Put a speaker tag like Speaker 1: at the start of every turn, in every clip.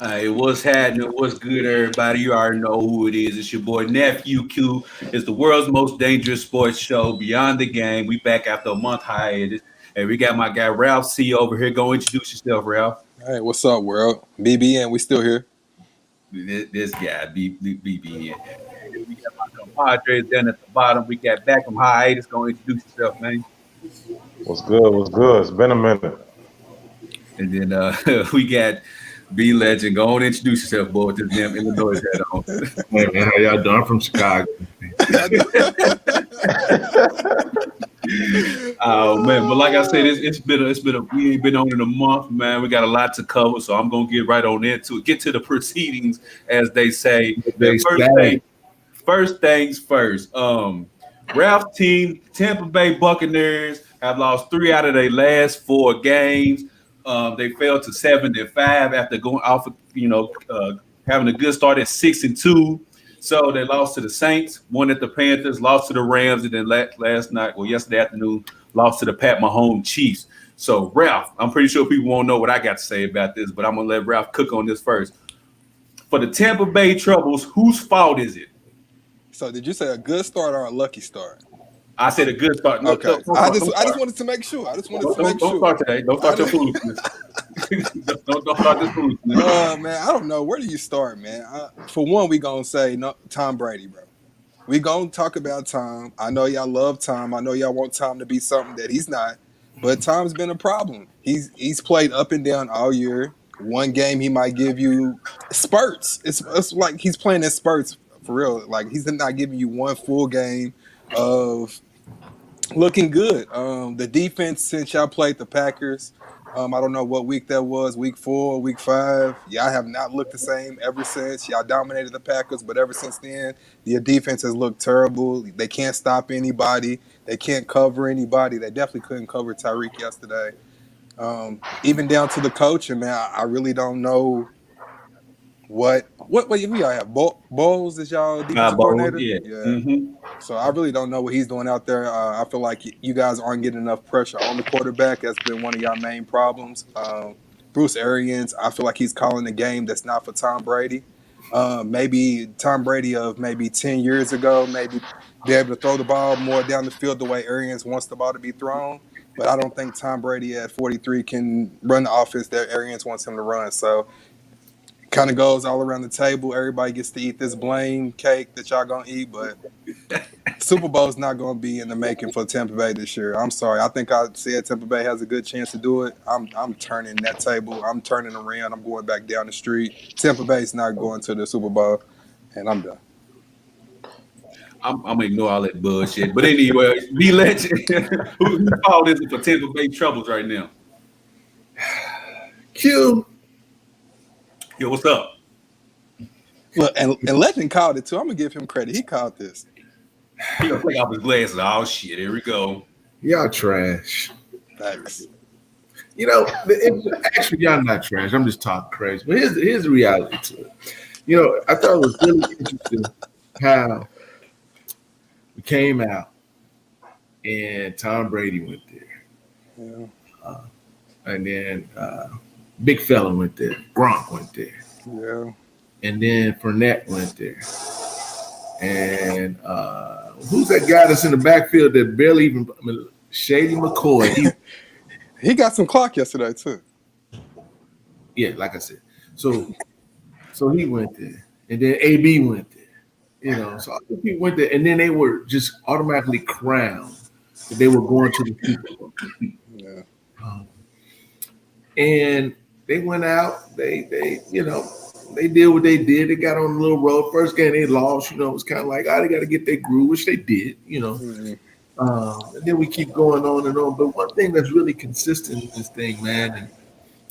Speaker 1: What's happening? What's good, everybody? You already know who it is. It's your boy Nephew Q. It's the world's most dangerous sports show, Beyond the Game. We back after a month hiatus, and we got my guy Ralph C over here. Go introduce yourself, Ralph.
Speaker 2: Hey, what's up, world? BBN, we still here.
Speaker 1: This guy, BB. And we got my compadres down at the bottom. We got back from hiatus. Go introduce yourself, man.
Speaker 3: What's good? What's good? It's been a minute.
Speaker 1: And then we got B Legend. Go on, introduce yourself, boy, with this damn Illinois hat on.
Speaker 4: Hey man, how y'all doing? I'm from Chicago.
Speaker 1: Oh man, but like I said, we ain't been on in a month, man. We got a lot to cover, so I'm gonna get right on into it. Get to the proceedings, as they say. First things first. Ralph's team, Tampa Bay Buccaneers, have lost 3 out of their last 4 games. They fell to 7-5 after going off, having a good start at 6-2. So they lost to the Saints, won at the Panthers, lost to the Rams, and then yesterday afternoon, lost to the Pat Mahomes Chiefs. So Ralph, I'm pretty sure people won't know what I got to say about this, but I'm gonna let Ralph cook on this first. For the Tampa Bay Troubles, whose fault is it?
Speaker 2: So, did you say a good start or a lucky start?
Speaker 1: I said a good start. No,
Speaker 2: Okay, I just wanted to make sure. Don't
Speaker 1: start today. Don't start your foolishness. don't start this foolishness.
Speaker 2: Man, I don't know. Where do you start, man? For one, we gonna say no, Tom Brady, bro. We gonna talk about Tom. I know y'all love Tom. I know y'all want Tom to be something that he's not. But Tom's been a problem. He's played up and down all year. One game he might give you spurts. It's like he's playing in spurts for real. Like he's not giving you one full game of looking good. The defense since y'all played the Packers, I don't know what week that was, week 4, week 5. Y'all have not looked the same ever since. Y'all dominated the Packers, but ever since then, your defense has looked terrible. They can't stop anybody. They can't cover anybody. They definitely couldn't cover Tyreek yesterday. Even down to the coaching, man, I really don't know what we all have. Bowles is y'all defensive coordinator?
Speaker 1: Yeah. Mm-hmm.
Speaker 2: So I really don't know what he's doing out there. I feel like you guys aren't getting enough pressure on the quarterback. That's been one of y'all main problems. Bruce Arians, I feel like he's calling a game that's not for Tom Brady. Maybe Tom Brady of maybe 10 years ago, maybe be able to throw the ball more down the field the way Arians wants the ball to be thrown. But I don't think Tom Brady at 43 can run the offense that Arians wants him to run. So kind of goes all around the table. Everybody gets to eat this blame cake that y'all gonna eat, but Super Bowl's not gonna be in the making for Tampa Bay this year. I'm sorry. I think I said Tampa Bay has a good chance to do it. I'm turning that table. I'm turning around. I'm going back down the street. Tampa Bay's not going to the Super Bowl, and I'm done.
Speaker 1: I'm gonna ignore all that bullshit. But anyway, B Legend, whose fault is it for Tampa Bay Troubles right now?
Speaker 4: Q.
Speaker 1: Yo, what's up?
Speaker 2: Look, and Legend called it too. I'm gonna give him credit. He called this.
Speaker 1: He gonna take off his glasses. Oh shit, here we go.
Speaker 4: Y'all trash.
Speaker 2: Thanks.
Speaker 4: Actually, y'all not trash. I'm just talking crazy. But here's the reality to it. I thought it was really interesting how we came out and Tom Brady went there.
Speaker 2: Yeah.
Speaker 4: And then Big Fella went there. Gronk went there.
Speaker 2: Yeah.
Speaker 4: And then Fournette went there. And who's that guy that's in the backfield that barely even Shady McCoy?
Speaker 2: He got some clock yesterday too.
Speaker 4: Yeah, like I said. So he went there. And then AB went there. So other people went there, and then they were just automatically crowned that they were going to the Super Bowl.
Speaker 2: Yeah.
Speaker 4: And they went out. They did what they did. They got on the little road. First game they lost. It was kind of like, they got to get their groove, which they did.
Speaker 2: Mm-hmm.
Speaker 4: And then we keep going on and on. But one thing that's really consistent in this thing, man, and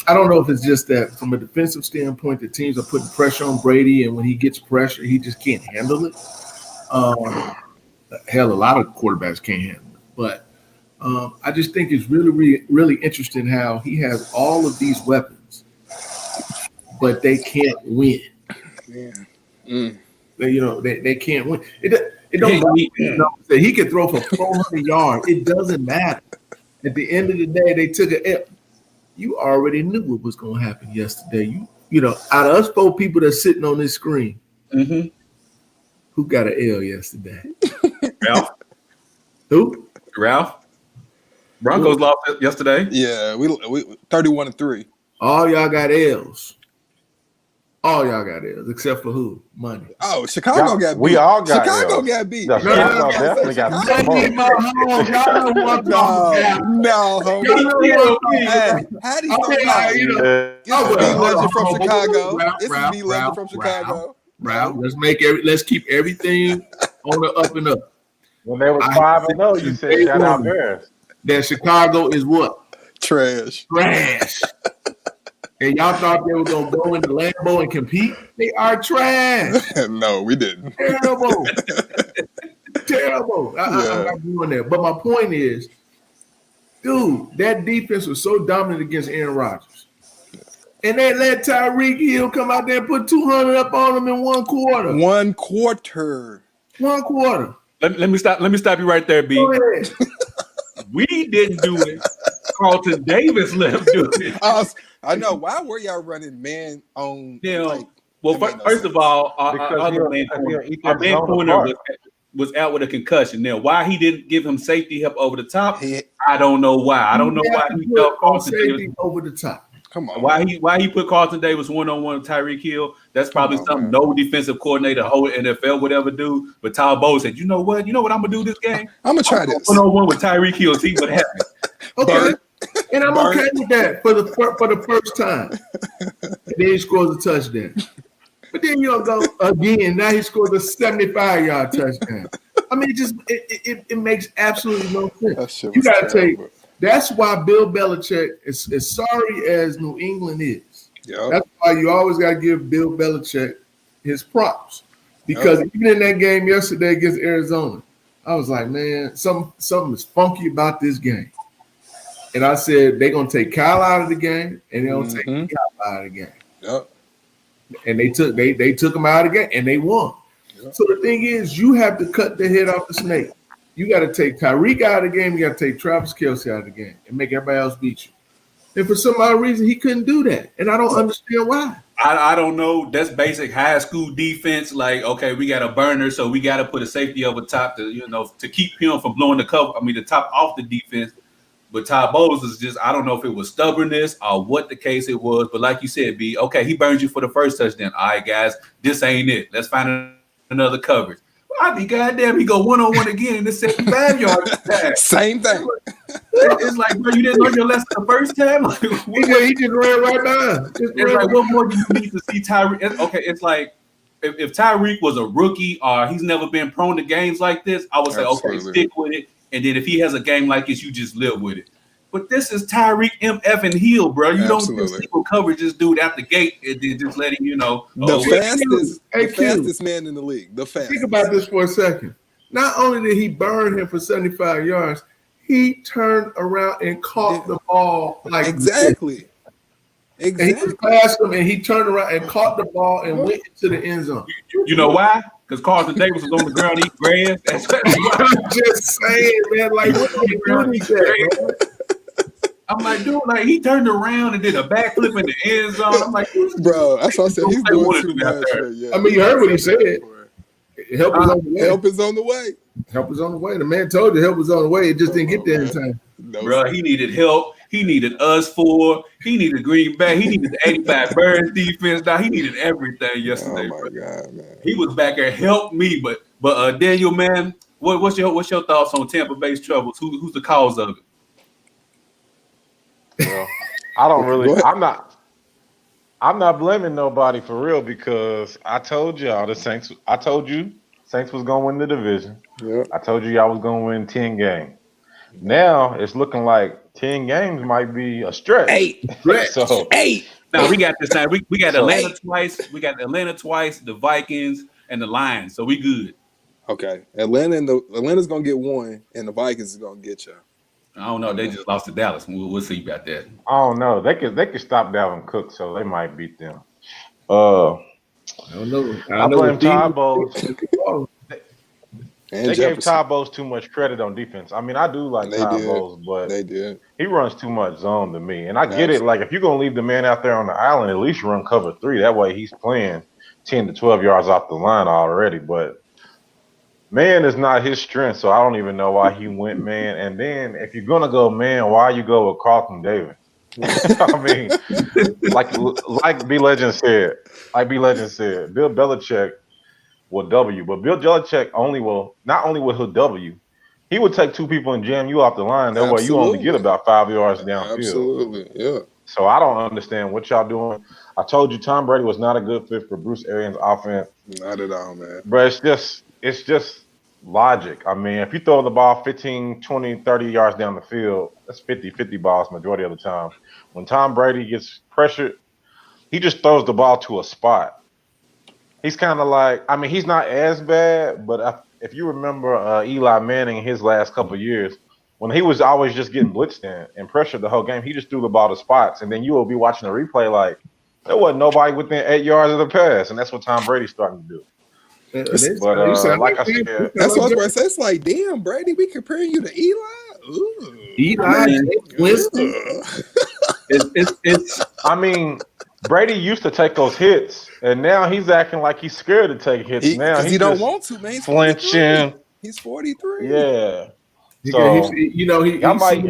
Speaker 4: I don't know if it's just that from a defensive standpoint, the teams are putting pressure on Brady, and when he gets pressure, he just can't handle it. Hell, a lot of quarterbacks can't handle it. But I just think it's really, really, really interesting how he has all of these weapons, but they can't win.
Speaker 2: Yeah.
Speaker 4: They can't win. It don't matter. He could throw for 400 yards. It doesn't matter. At the end of the day, they took a L. You already knew what was going to happen yesterday. out of us 4 people that's sitting on this screen,
Speaker 1: Mm-hmm.
Speaker 4: who got an L yesterday?
Speaker 1: Ralph.
Speaker 4: Who?
Speaker 1: Ralph. Broncos lost yesterday.
Speaker 2: Yeah, we 31-3.
Speaker 4: All y'all got L's. All y'all got L's, except for who? Money.
Speaker 2: Oh, Chicago got beat.
Speaker 3: We all got
Speaker 2: Chicago
Speaker 3: L's.
Speaker 2: got beat.
Speaker 3: Yeah, Chicago definitely got
Speaker 4: Money, my home. Y'all know who I'm talking about.
Speaker 2: No,
Speaker 4: Y'all
Speaker 2: homie.
Speaker 4: know who I'm talking
Speaker 2: Hey,
Speaker 4: about.
Speaker 2: how do you
Speaker 4: Okay,
Speaker 3: Yeah.
Speaker 2: This is B Legend from Chicago.
Speaker 4: Ralph,
Speaker 2: This is B Legend from Chicago.
Speaker 4: Ralph, let's keep everything on the up and up.
Speaker 3: When they were 5-0, you said shout out Bears.
Speaker 4: That Chicago is what?
Speaker 2: Trash.
Speaker 4: Trash. And y'all thought they were gonna go into Lambeau and compete? They are trash.
Speaker 2: No, we didn't.
Speaker 4: Terrible. Terrible. I'm not doing that. But my point is, dude, that defense was so dominant against Aaron Rodgers. And they let Tyreek Hill come out there and put 200 up on him in 1 quarter.
Speaker 2: 1 quarter.
Speaker 4: 1 quarter.
Speaker 1: Let me stop you right there, B.
Speaker 4: Go ahead.
Speaker 1: We didn't do it. Carlton Davis let him do it.
Speaker 2: I know. Why were y'all running man on?
Speaker 1: Well, first of all, our main corner was out with a concussion. Now, why he didn't give him safety help over the top, I don't know why. I don't know why he felt Carlton Davis
Speaker 4: over the top.
Speaker 2: Come on.
Speaker 1: Why he put Carlton Davis 1-on-1 with Tyreek Hill? That's probably something no defensive coordinator, whole NFL would ever do. But Todd Bowles said, you know what I'm gonna do this game?
Speaker 2: I'm gonna try this
Speaker 1: 1-on-1 with Tyreek Hill, see what happens.
Speaker 4: Okay. And I'm okay with that for the first time. And then he scores a touchdown. But then you'll go again. Now he scores a 75-yard touchdown. I mean, it makes absolutely no sense. You got to take. That's why Bill Belichick, as sorry as New England is, that's why you always got to give Bill Belichick his props. Because even in that game yesterday against Arizona, I was like, man, something is funky about this game. And I said they're gonna take Kyle out of the game, and they're gonna take Kyle out of the game.
Speaker 2: Yep.
Speaker 4: And they took him out of the game, and they won. Yep. So the thing is, you have to cut the head off the snake. You got to take Tyreek out of the game. You got to take Travis Kelce out of the game, and make everybody else beat you. And for some odd reason, he couldn't do that, and I don't understand why.
Speaker 1: I don't know. That's basic high school defense. Like, okay, we got a burner, so we got to put a safety over top to keep him from blowing the top off the defense. But Todd Bowles is just, I don't know if it was stubbornness or what the case it was. But like you said, B, okay, he burned you for the first touchdown. All right, guys, this ain't it. Let's find another coverage. Well, I'd be goddamn, he go 1-on-1 again in the 75-yard.
Speaker 2: Same thing.
Speaker 1: It's like, bro, you didn't learn your lesson the first time? Like,
Speaker 4: he just ran right by.
Speaker 1: It's like, what more do you need to see Tyreek? Okay, it's like, if Tyreek was a rookie or he's never been prone to games like this, I would say, okay, stick with it. And then if he has a game like this, you just live with it. But this is Tyreek MF and Hill, bro. You don't just single coverage this dude out the gate and then just letting
Speaker 2: the fastest man in the league. The fastest.
Speaker 4: Think about this for a second. Not only did he burn him for 75 yards, he turned around and caught the ball like
Speaker 2: exactly.
Speaker 4: And he passed him and he turned around and caught the ball and went into the end zone.
Speaker 1: You know why? Because Carlton Davis was on the ground eating grass. That's
Speaker 4: I'm just saying, man. Like, what are you doing that?
Speaker 1: I'm like, dude, like he turned around and did a backflip in the end zone. I'm like,
Speaker 2: bro, that's what I said. He's doing too much.
Speaker 4: I mean, you heard what he said. Help is on the way.
Speaker 2: Help is on the way.
Speaker 4: Help is on the way. The man told you help was on the way. It just didn't get there in time.
Speaker 1: No, bro, he needed help. He needed us four. He needed Green Bay. He needed the 85 Birds defense. Now he needed everything yesterday.
Speaker 2: Oh my God, man.
Speaker 1: He was back there, help me. But Daniel, man, what's your thoughts on Tampa Bay's troubles? Who's the cause of it?
Speaker 3: Well, I don't really. I'm not blaming nobody for real because I told y'all the Saints. I told you Saints was gonna win the division.
Speaker 2: Yep.
Speaker 3: I told you y'all was gonna win 10 games. Now it's looking like 10 games might be a stretch.
Speaker 2: 8.
Speaker 3: So
Speaker 2: 8.
Speaker 1: Now we got this time. We got Atlanta twice. We got Atlanta twice, the Vikings, and the Lions. So we good.
Speaker 2: Okay. Atlanta's gonna get 1, and the Vikings is gonna get y'all.
Speaker 1: I don't know. They just lost to Dallas. We'll see about that.
Speaker 3: I don't know. They could stop Dalvin Cook, so they might beat them.
Speaker 4: I don't know.
Speaker 3: I blame Todd Bowles.
Speaker 2: And
Speaker 3: they gave
Speaker 2: Jefferson.
Speaker 3: Ty Bowles too much credit on defense. I mean, I do like
Speaker 2: They
Speaker 3: Ty
Speaker 2: did.
Speaker 3: Bowles, but
Speaker 2: They did.
Speaker 3: he runs too much zone to me. And I get it. Like, if you're going to leave the man out there on the island, at least run cover 3. That way he's playing 10 to 12 yards off the line already. But man is not his strength, so I don't even know why he went man. And then if you're going to go man, why you go with Carlton Davis? I mean, like B Legend said, Bill Belichick will W, but Bill Belichick not only will he'll W, he would take 2 people and jam you off the line. That way you only get about 5 yards downfield.
Speaker 2: Absolutely, yeah.
Speaker 3: So I don't understand what y'all doing. I told you Tom Brady was not a good fit for Bruce Arians' offense.
Speaker 2: Not at all, man.
Speaker 3: But it's just logic. I mean, if you throw the ball 15, 20, 30 yards down the field, that's 50-50 balls majority of the time. When Tom Brady gets pressured, he just throws the ball to a spot. He's kind of like, I mean, he's not as bad, but if you remember Eli Manning his last couple of years, when he was always just getting blitzed and pressured the whole game, he just threw the ball to spots, and then you will be watching the replay like there wasn't nobody within 8 yards of the pass, and that's what Tom Brady's starting to do. But like I said,
Speaker 2: that's what I was going to say. It's like, damn, Brady, we comparing you to Eli. Ooh.
Speaker 4: Eli, Winston.
Speaker 1: It's
Speaker 3: I mean, Brady used to take those hits, and now he's acting like he's scared to take hits. Now
Speaker 2: he don't want to, man. He's
Speaker 3: flinching.
Speaker 2: 43. He's 43.
Speaker 3: Yeah.
Speaker 4: So,
Speaker 3: I might,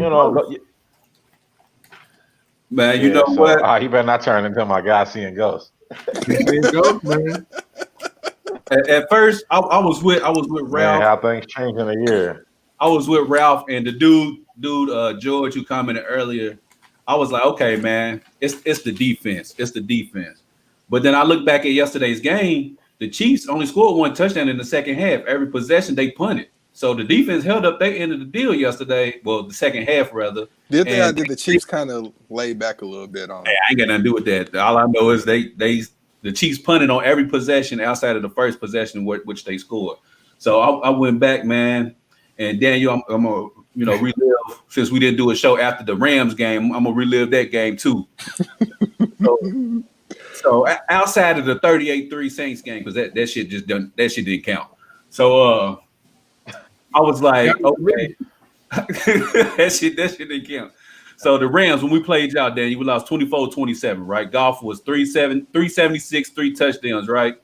Speaker 1: man, you know what?
Speaker 3: He better not turn into my guy seeing ghosts.
Speaker 4: Man.
Speaker 1: At first, I was with Ralph.
Speaker 3: Man, how things change in a year.
Speaker 1: I was with Ralph and the dude George who commented earlier. I was like, okay, man, it's the defense. It's the defense. But then I look back at yesterday's game. The Chiefs only scored 1 touchdown in the second half. Every possession they punted. So the defense held up their end of the deal yesterday. Well, the second half rather.
Speaker 2: Did the Chiefs kind of lay back a little bit on?
Speaker 1: Hey, I ain't got nothing to do with that. All I know is the Chiefs punted on every possession outside of the first possession which they scored. So I went back, man, and Daniel, I'm gonna relive, since we didn't do a show after the Rams game. I'm gonna relive that game too. So outside of the 38-3 Saints game, because that shit didn't count. So I was like, okay, that shit didn't count. So the Rams, when we played y'all, Daniel, we lost 24-27, right? Goff was 376, 3 touchdowns, right?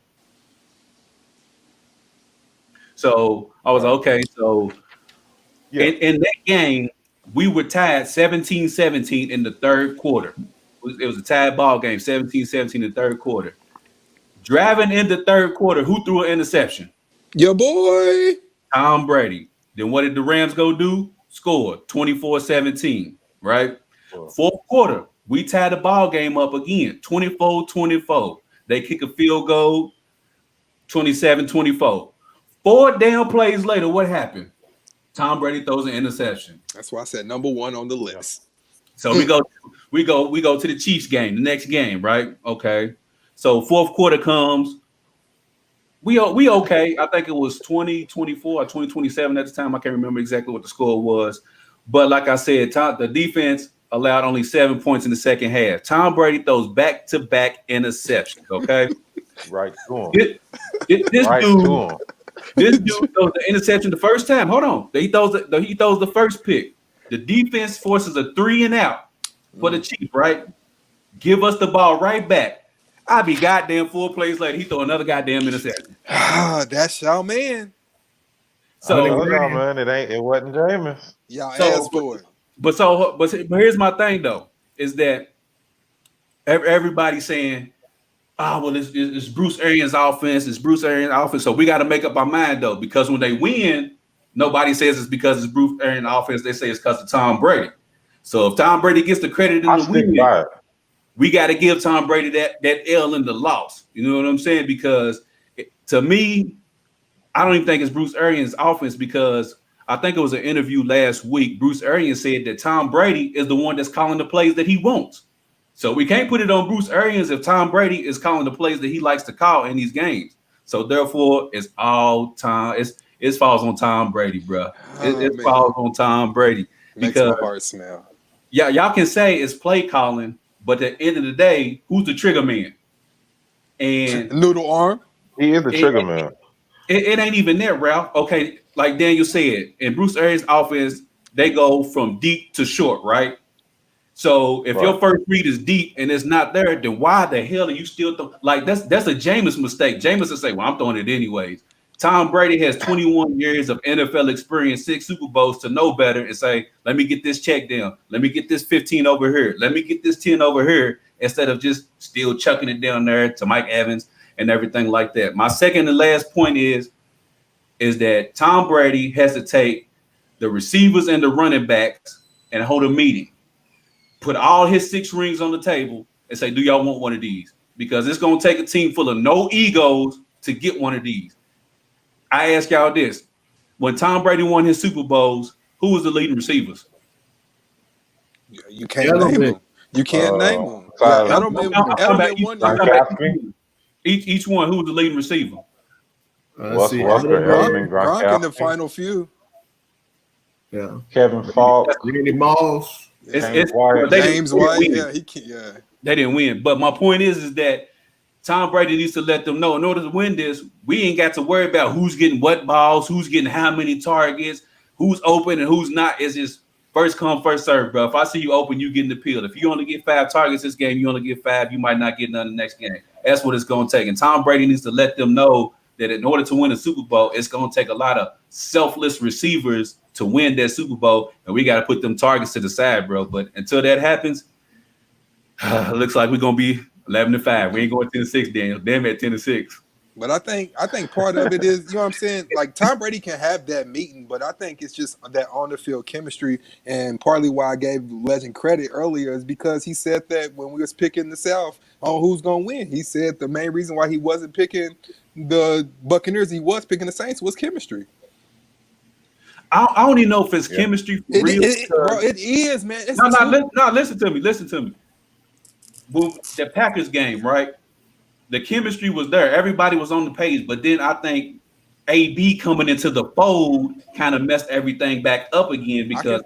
Speaker 1: So I was like, okay. So in that game, we were tied 17-17 in the third quarter. It was a tied ball game, 17-17 in the third quarter. Driving in the third quarter, who threw an interception?
Speaker 2: Your boy.
Speaker 1: Tom Brady. Then what did the Rams go do? Score 24-17, right? Fourth quarter, we tied the ball game up again, 24-24. They kick a field goal, 27-24. 4 down plays later, what happened? Tom Brady throws an interception.
Speaker 2: That's why I said number 1 on the list.
Speaker 1: So we go to the Chiefs game, the next game, right? Okay. So fourth quarter comes. We okay. I think it was 20-24 or 20-27 at the time. I can't remember exactly what the score was. But like I said, the defense allowed only 7 points in the second half. Tom Brady throws back-to-back interceptions, okay?
Speaker 3: Right to him.
Speaker 1: This dude throws the interception the first time. Hold on. He throws the first pick. The defense forces a 3 and out for the Chiefs, right? Give us the ball right back. I'll be goddamn 4 plays later. He throw another goddamn interception.
Speaker 2: That's y'all man.
Speaker 1: So
Speaker 3: man, it wasn't Jameis.
Speaker 2: Y'all asked for it.
Speaker 1: But here's my thing though, is that everybody's saying, well, it's Bruce Arians' offense. It's Bruce Arians' offense. So we got to make up our mind though, because when they win, nobody says it's because it's Bruce Arians' offense. They say it's because of Tom Brady. So if Tom Brady gets the credit in the win, we got to give Tom Brady that L in the loss. You know what I'm saying? Because to me, I don't even think it's Bruce Arians' offense, because I think it was an interview last week. Bruce Arians said that Tom Brady is the one that's calling the plays that he wants. So we can't put it on Bruce Arians if Tom Brady is calling the plays that he likes to call in these games. So therefore, it's all time. It falls on Tom Brady, bro. It falls on Tom Brady.
Speaker 2: Makes my heart smell.
Speaker 1: Yeah, y'all can say it's play calling, but at the end of the day, who's the trigger man? And
Speaker 2: Noodle arm.
Speaker 3: He is the trigger man.
Speaker 1: It ain't even there, Ralph. Okay, like Daniel said, in Bruce Arians' offense, they go from deep to short, right? So if your
Speaker 3: Right.
Speaker 1: first read is deep and it's not there, then why the hell are you still like that's a Jameis mistake. Jameis will say, "Well, I'm throwing it anyways." Tom Brady has 21 years of NFL experience, 6 Super Bowls to know better and say, "Let me get this check down. Let me get this 15 over here. Let me get this 10 over here," instead of just still chucking it down there to Mike Evans and everything like that. My second and last point is that Tom Brady has to take the receivers and the running backs and hold a meeting. Put all his 6 rings on the table and say, "Do y'all want one of these?" Because it's going to take a team full of no egos to get one of these. I ask y'all this. When Tom Brady won his Super Bowls, who was the leading receivers?
Speaker 2: You can't name them. You can't name them. Yeah, Edelman won.
Speaker 1: Each one, who was the leading receiver?
Speaker 2: Gronk in the final few.
Speaker 4: Yeah.
Speaker 3: Kevin Falk.
Speaker 4: Randy Moss.
Speaker 2: James White. Yeah.
Speaker 1: They didn't win. But my point is that Tom Brady needs to let them know in order to win this, we ain't got to worry about who's getting what balls, who's getting how many targets, who's open and who's not. It's just first come, first serve, bro. If I see you open, you getting the peeled. If you only get 5 targets this game, you only get 5. You might not get none the next game. That's what it's going to take. And Tom Brady needs to let them know that in order to win a Super Bowl, it's going to take a lot of selfless receivers to win that Super Bowl. And we got to put them targets to the side, bro. But until that happens, it looks like we're going to be 11-5. We ain't going 10-6, Daniel. Damn at 10-6.
Speaker 2: But I think part of it is, you know what I'm saying? Like Tom Brady can have that meeting, but I think it's just that on the field chemistry. And partly why I gave Legend credit earlier is because he said that when we was picking the South on who's gonna win, he said the main reason why he wasn't picking the Buccaneers, he was picking the Saints, was chemistry.
Speaker 1: I don't even know if it's chemistry for real.
Speaker 2: Bro, it is, man.
Speaker 1: Listen to me. Well, the Packers game, right? The chemistry was there. Everybody was on the page. But then I think AB coming into the fold kind of messed everything back up again because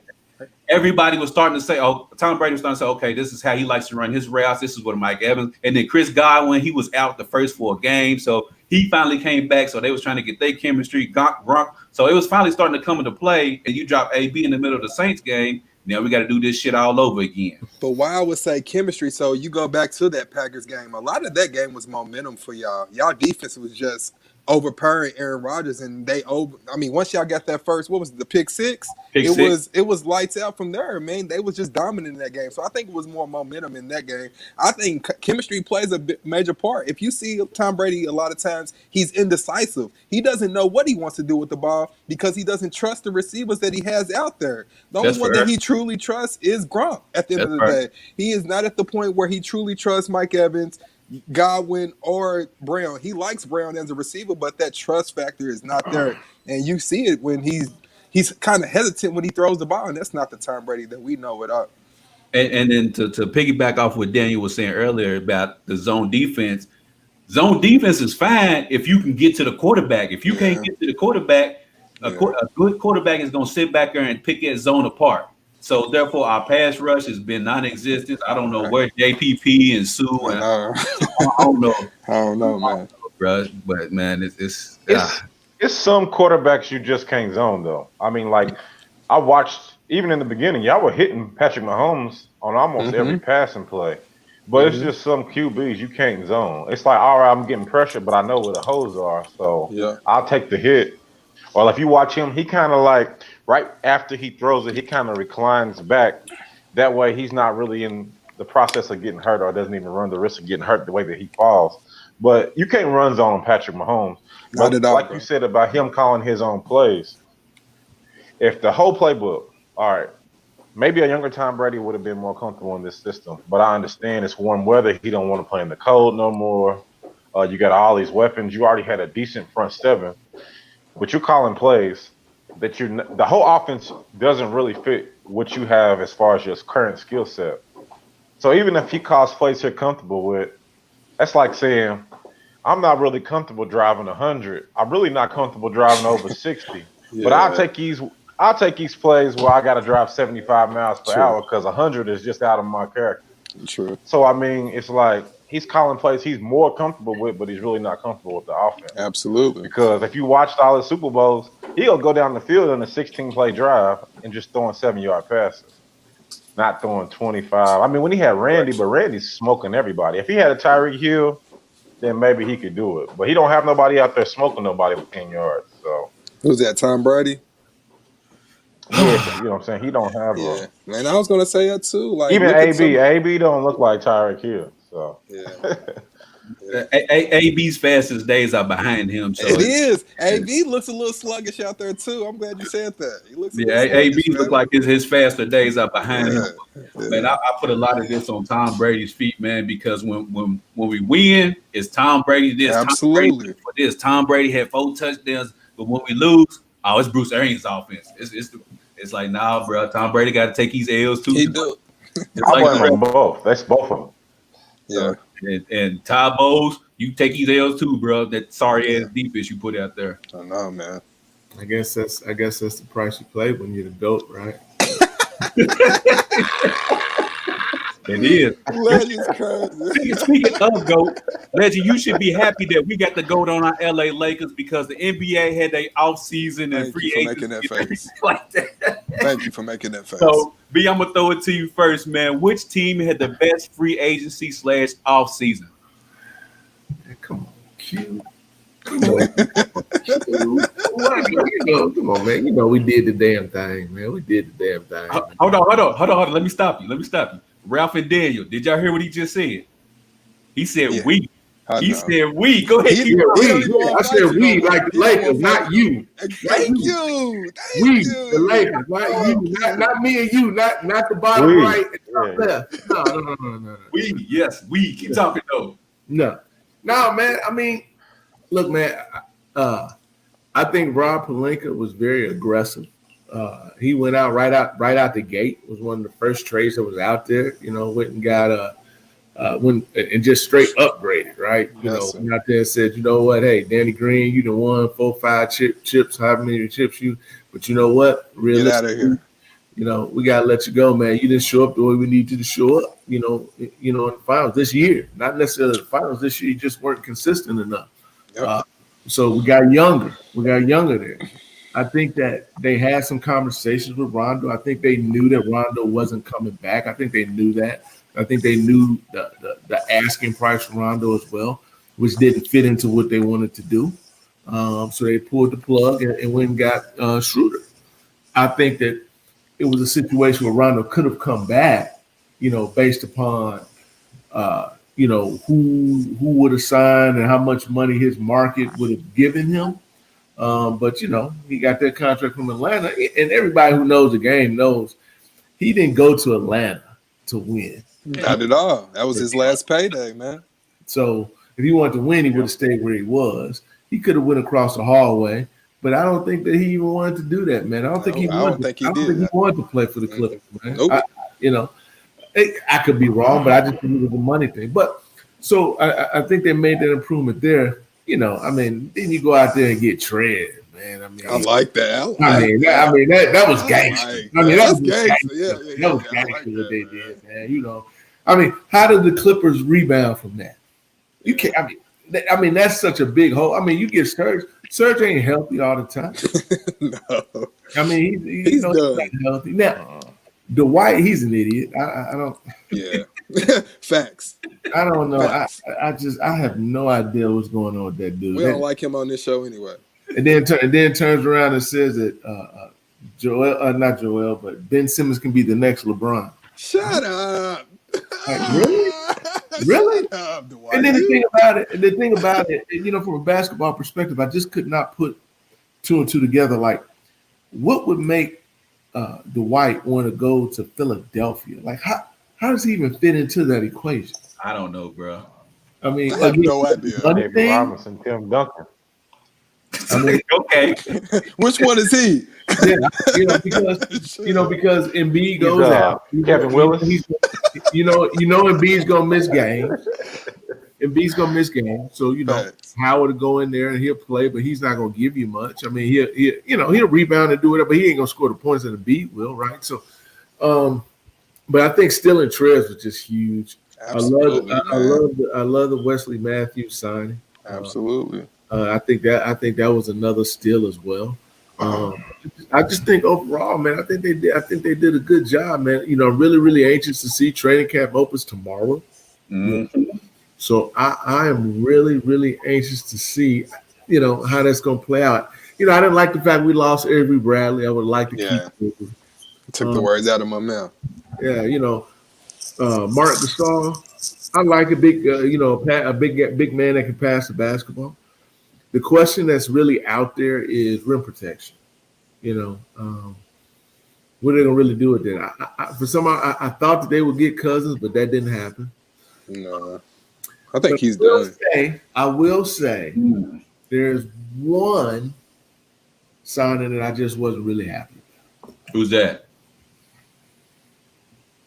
Speaker 1: everybody was starting to say, Tom Brady was starting to say, okay, this is how he likes to run his routes. This is what Mike Evans. And then Chris Godwin, he was out the first 4 games. So he finally came back. So they was trying to get their chemistry. Gronk. So it was finally starting to come into play. And you drop AB in the middle of the Saints game. Now we got to do this shit all over again.
Speaker 2: But why I would say chemistry, so you go back to that Packers game, a lot of that game was momentum for y'all. Y'all defense was just overpowering Aaron Rodgers, and once y'all got that first, what was it, the pick six? It was lights out from there, man. They was just dominant in that game. So I think it was more momentum in that game. I think chemistry plays a major part. If you see Tom Brady, a lot of times he's indecisive. He doesn't know what he wants to do with the ball because he doesn't trust the receivers that he has out there. The only one that he truly trusts is Gronk at the end of the day. He is not at the point where he truly trusts Mike Evans, Godwin, or Brown. He likes Brown as a receiver, but that trust factor is not there. And you see it when he's kind of hesitant when he throws the ball, and that's not the Tom Brady that we know it up.
Speaker 1: And then to piggyback off what Daniel was saying earlier about the zone defense is fine if you can get to the quarterback. If you can't get to the quarterback, a good quarterback is going to sit back there and pick that zone apart. So therefore, our pass rush has been non-existent. I don't know where JPP and Sue and I don't know,
Speaker 2: man.
Speaker 1: Bro, but man, it's
Speaker 3: some quarterbacks you just can't zone though. I mean, like I watched even in the beginning, y'all were hitting Patrick Mahomes on almost every passing play, but it's just some QBs you can't zone. It's like, all right, I'm getting pressure, but I know where the holes are, so I'll take the hit. Or if you watch him, he kind of like right after he throws it, he kind of reclines back. That way, he's not really in the process of getting hurt or doesn't even run the risk of getting hurt the way that he falls. But you can't run zone Patrick Mahomes.
Speaker 2: Not at all,
Speaker 3: like you said about him calling his own plays. If the whole playbook, all right, maybe a younger Tom Brady would have been more comfortable in this system. But I understand it's warm weather. He don't want to play in the cold no more. You got all these weapons. You already had a decent front seven. But you're calling plays that the whole offense doesn't really fit what you have as far as your current skill set. So even if he calls plays you're comfortable with, that's like saying, I'm not really comfortable driving 100. I'm really not comfortable driving over 60. But I'll take these plays where I got to drive 75 miles per hour because 100 is just out of my character.
Speaker 2: True.
Speaker 3: So I mean, it's like he's calling plays he's more comfortable with, but he's really not comfortable with the offense.
Speaker 2: Absolutely.
Speaker 3: Because if you watch all his Super Bowls, he'll go down the field in a 16-play drive and just throwing 7-yard passes, not throwing 25. I mean, when he had Randy, but Randy's smoking everybody. If he had a Tyreek Hill, then maybe he could do it. But he don't have nobody out there smoking nobody with 10 yards. So
Speaker 2: Who's that? Tom Brady?
Speaker 3: yeah, you know what I'm saying? He don't have
Speaker 2: Yeah, man. I was gonna say that too. Like
Speaker 3: even
Speaker 2: look at
Speaker 3: AB don't look like Tyreek Hill. So
Speaker 2: yeah.
Speaker 1: AB's fastest days are behind him. So
Speaker 2: It is. AB looks a little sluggish out there too. I'm glad you said that. He looks a little
Speaker 1: AB
Speaker 2: sluggish,
Speaker 1: look
Speaker 2: man.
Speaker 1: like his faster days are behind him.
Speaker 2: Yeah.
Speaker 1: Man, I put a lot of this on Tom Brady's feet, man, because when we win, it's Tom Brady this,
Speaker 2: Absolutely.
Speaker 1: Tom Brady for this. Tom Brady had 4 touchdowns, but when we lose, oh, it's Bruce Arians' offense. It's like, nah, bro, Tom Brady got to take these L's too.
Speaker 2: He do.
Speaker 1: It's
Speaker 3: I
Speaker 1: like,
Speaker 3: blame them both. That's both of them.
Speaker 2: Yeah.
Speaker 1: and Todd Bowles, you take these L's too, bro. That sorry ass defense you put out there.
Speaker 2: I know, man.
Speaker 4: I guess that's the price you play when you're the GOAT, right?
Speaker 1: It is.
Speaker 2: Legend's crazy.
Speaker 1: Speaking of GOAT, Legend, you should be happy that we got the GOAT on our LA Lakers because the NBA had their off season and
Speaker 2: Thank
Speaker 1: free
Speaker 2: you for making that
Speaker 1: agency
Speaker 2: face.
Speaker 1: like that.
Speaker 2: Thank you for making that face.
Speaker 1: So, B, I'm gonna throw it to you first, man. Which team had the best free agency / off season?
Speaker 4: Come on, Q. Come on, come on, man. You know we did the damn thing, man. We did the damn thing.
Speaker 1: Hold on. Let me stop you. Ralph and Daniel, did y'all hear what he just said? He said
Speaker 2: Yeah.
Speaker 1: we.
Speaker 2: I
Speaker 1: He
Speaker 2: know.
Speaker 1: said we. Go ahead.
Speaker 2: He-
Speaker 1: keep going.
Speaker 2: he-
Speaker 4: I said we like the Lakers, not you.
Speaker 2: Thank you. Thank
Speaker 4: We,
Speaker 2: you.
Speaker 4: the Lakers, not you, not me and you, not the bottom
Speaker 3: We.
Speaker 4: right and top left. No.
Speaker 1: We. Yes, we. Keep talking though.
Speaker 4: No, man. I mean, look, man. I think Rob Pelinka was very aggressive. He went out right out the gate. Was one of the first trades that was out there. You know, went and got and just straight upgraded, right? You
Speaker 2: Yes,
Speaker 4: know,
Speaker 2: sir.
Speaker 4: went out there and said, you know what? Hey, Danny Green, you done won 4, 5 chips, however many chips you. But you know what?
Speaker 2: Get out of here.
Speaker 4: You know, we gotta let you go, man. You didn't show up the way we need you to show up. You know, in the finals this year, not necessarily the finals this year. You just weren't consistent enough.
Speaker 2: Yep.
Speaker 4: So we got younger. there. I think that they had some conversations with Rondo. I think they knew that Rondo wasn't coming back. I think they knew that. I think they knew the asking price for Rondo as well, which didn't fit into what they wanted to do. So they pulled the plug and went and got Schroeder. I think that it was a situation where Rondo could have come back, you know, based upon, you know, who would have signed and how much money his market would have given him. But, you know, he got that contract from Atlanta. And everybody who knows the game knows he didn't go to Atlanta to win.
Speaker 2: Not at all. That was his last payday, man.
Speaker 4: So if he wanted to win, he would have stayed where he was. He could have went across the hallway, but I don't think that he even wanted to do that, man. I don't think he wanted to play for the Clippers, man.
Speaker 2: Nope.
Speaker 4: You know, I could be wrong, but I just think it was a money thing. But so I think they made that improvement there. You know, I mean, then you go out there and get Trez, man. I mean,
Speaker 2: I like that.
Speaker 4: That was gangster. That was gangster.
Speaker 2: Yeah,
Speaker 4: That was gangster what they did, man. You know, I mean, how did the Clippers rebound from that? You can't. I mean, that's such a big hole. I mean, you get Serge. Serge ain't healthy all the time.
Speaker 2: No.
Speaker 4: I mean, he's not healthy. Now, Dwight, he's an idiot. I don't.
Speaker 2: Yeah. Facts.
Speaker 4: I don't know.
Speaker 2: Facts.
Speaker 4: I have no idea what's going on with that dude.
Speaker 2: We don't like him on this show anyway.
Speaker 4: And then turns around and says that not Joel, but Ben Simmons can be the next LeBron.
Speaker 2: Shut up.
Speaker 4: Like, really? Really?
Speaker 2: Shut up, Dwight.
Speaker 4: And then the thing about it, you know, from a basketball perspective, I just could not put 2 and 2 together. Like, what would make Dwight want to go to Philadelphia? Like, how does he even fit into that equation?
Speaker 1: I don't know, bro.
Speaker 4: I mean,
Speaker 2: I have no idea.
Speaker 3: David Robinson, Tim Duncan.
Speaker 4: I mean,
Speaker 1: Okay.
Speaker 2: Which one is he?
Speaker 4: yeah, because Embiid goes out.
Speaker 3: Kevin Willis.
Speaker 4: Embiid's gonna miss games. Embiid's gonna miss games, so you know
Speaker 2: Facts.
Speaker 4: Howard will go in there and he'll play, but he's not gonna give you much. I mean, he'll rebound and do it, but he ain't gonna score the points that Embiid will, right? So, but I think stealing Trez was just huge.
Speaker 2: Absolutely, man.
Speaker 4: I love the Wesley Matthews signing.
Speaker 2: Absolutely.
Speaker 4: I think that was another steal as well. I just think overall, man, I think they did a good job, man. You know, really anxious to see training camp opens tomorrow. So I am really anxious to see, you know, how that's going to play out. You know, I didn't like the fact we lost Avery Bradley. I would like to keep.
Speaker 2: Took the words out of my mouth.
Speaker 4: Yeah, you know, Mark Gasol. I like a big, a big man that can pass the basketball. The question that's really out there is rim protection. You know, what are they gonna really do with that? I thought that they would get Cousins, but that didn't happen.
Speaker 2: No, I think he's done.
Speaker 4: I will say, there's one signing that I just wasn't really happy
Speaker 1: with. Who's that?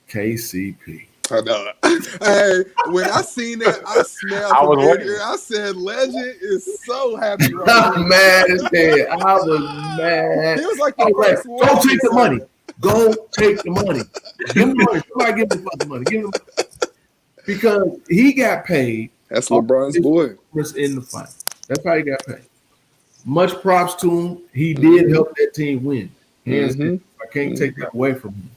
Speaker 4: KCP.
Speaker 2: I know. Hey, when I seen that, I smelled from ear to ear. I said, "Legend is so happy right now."
Speaker 4: I'm mad as hell. I was mad.
Speaker 2: He was like the first one.
Speaker 4: Go take the money. Go take the money. Give him the money. Somebody give him the money. Give him because he got paid.
Speaker 2: That's LeBron's boy.
Speaker 4: In the fight. That's how he got paid. Much props to him. He did help that team win. I can't take that away from him.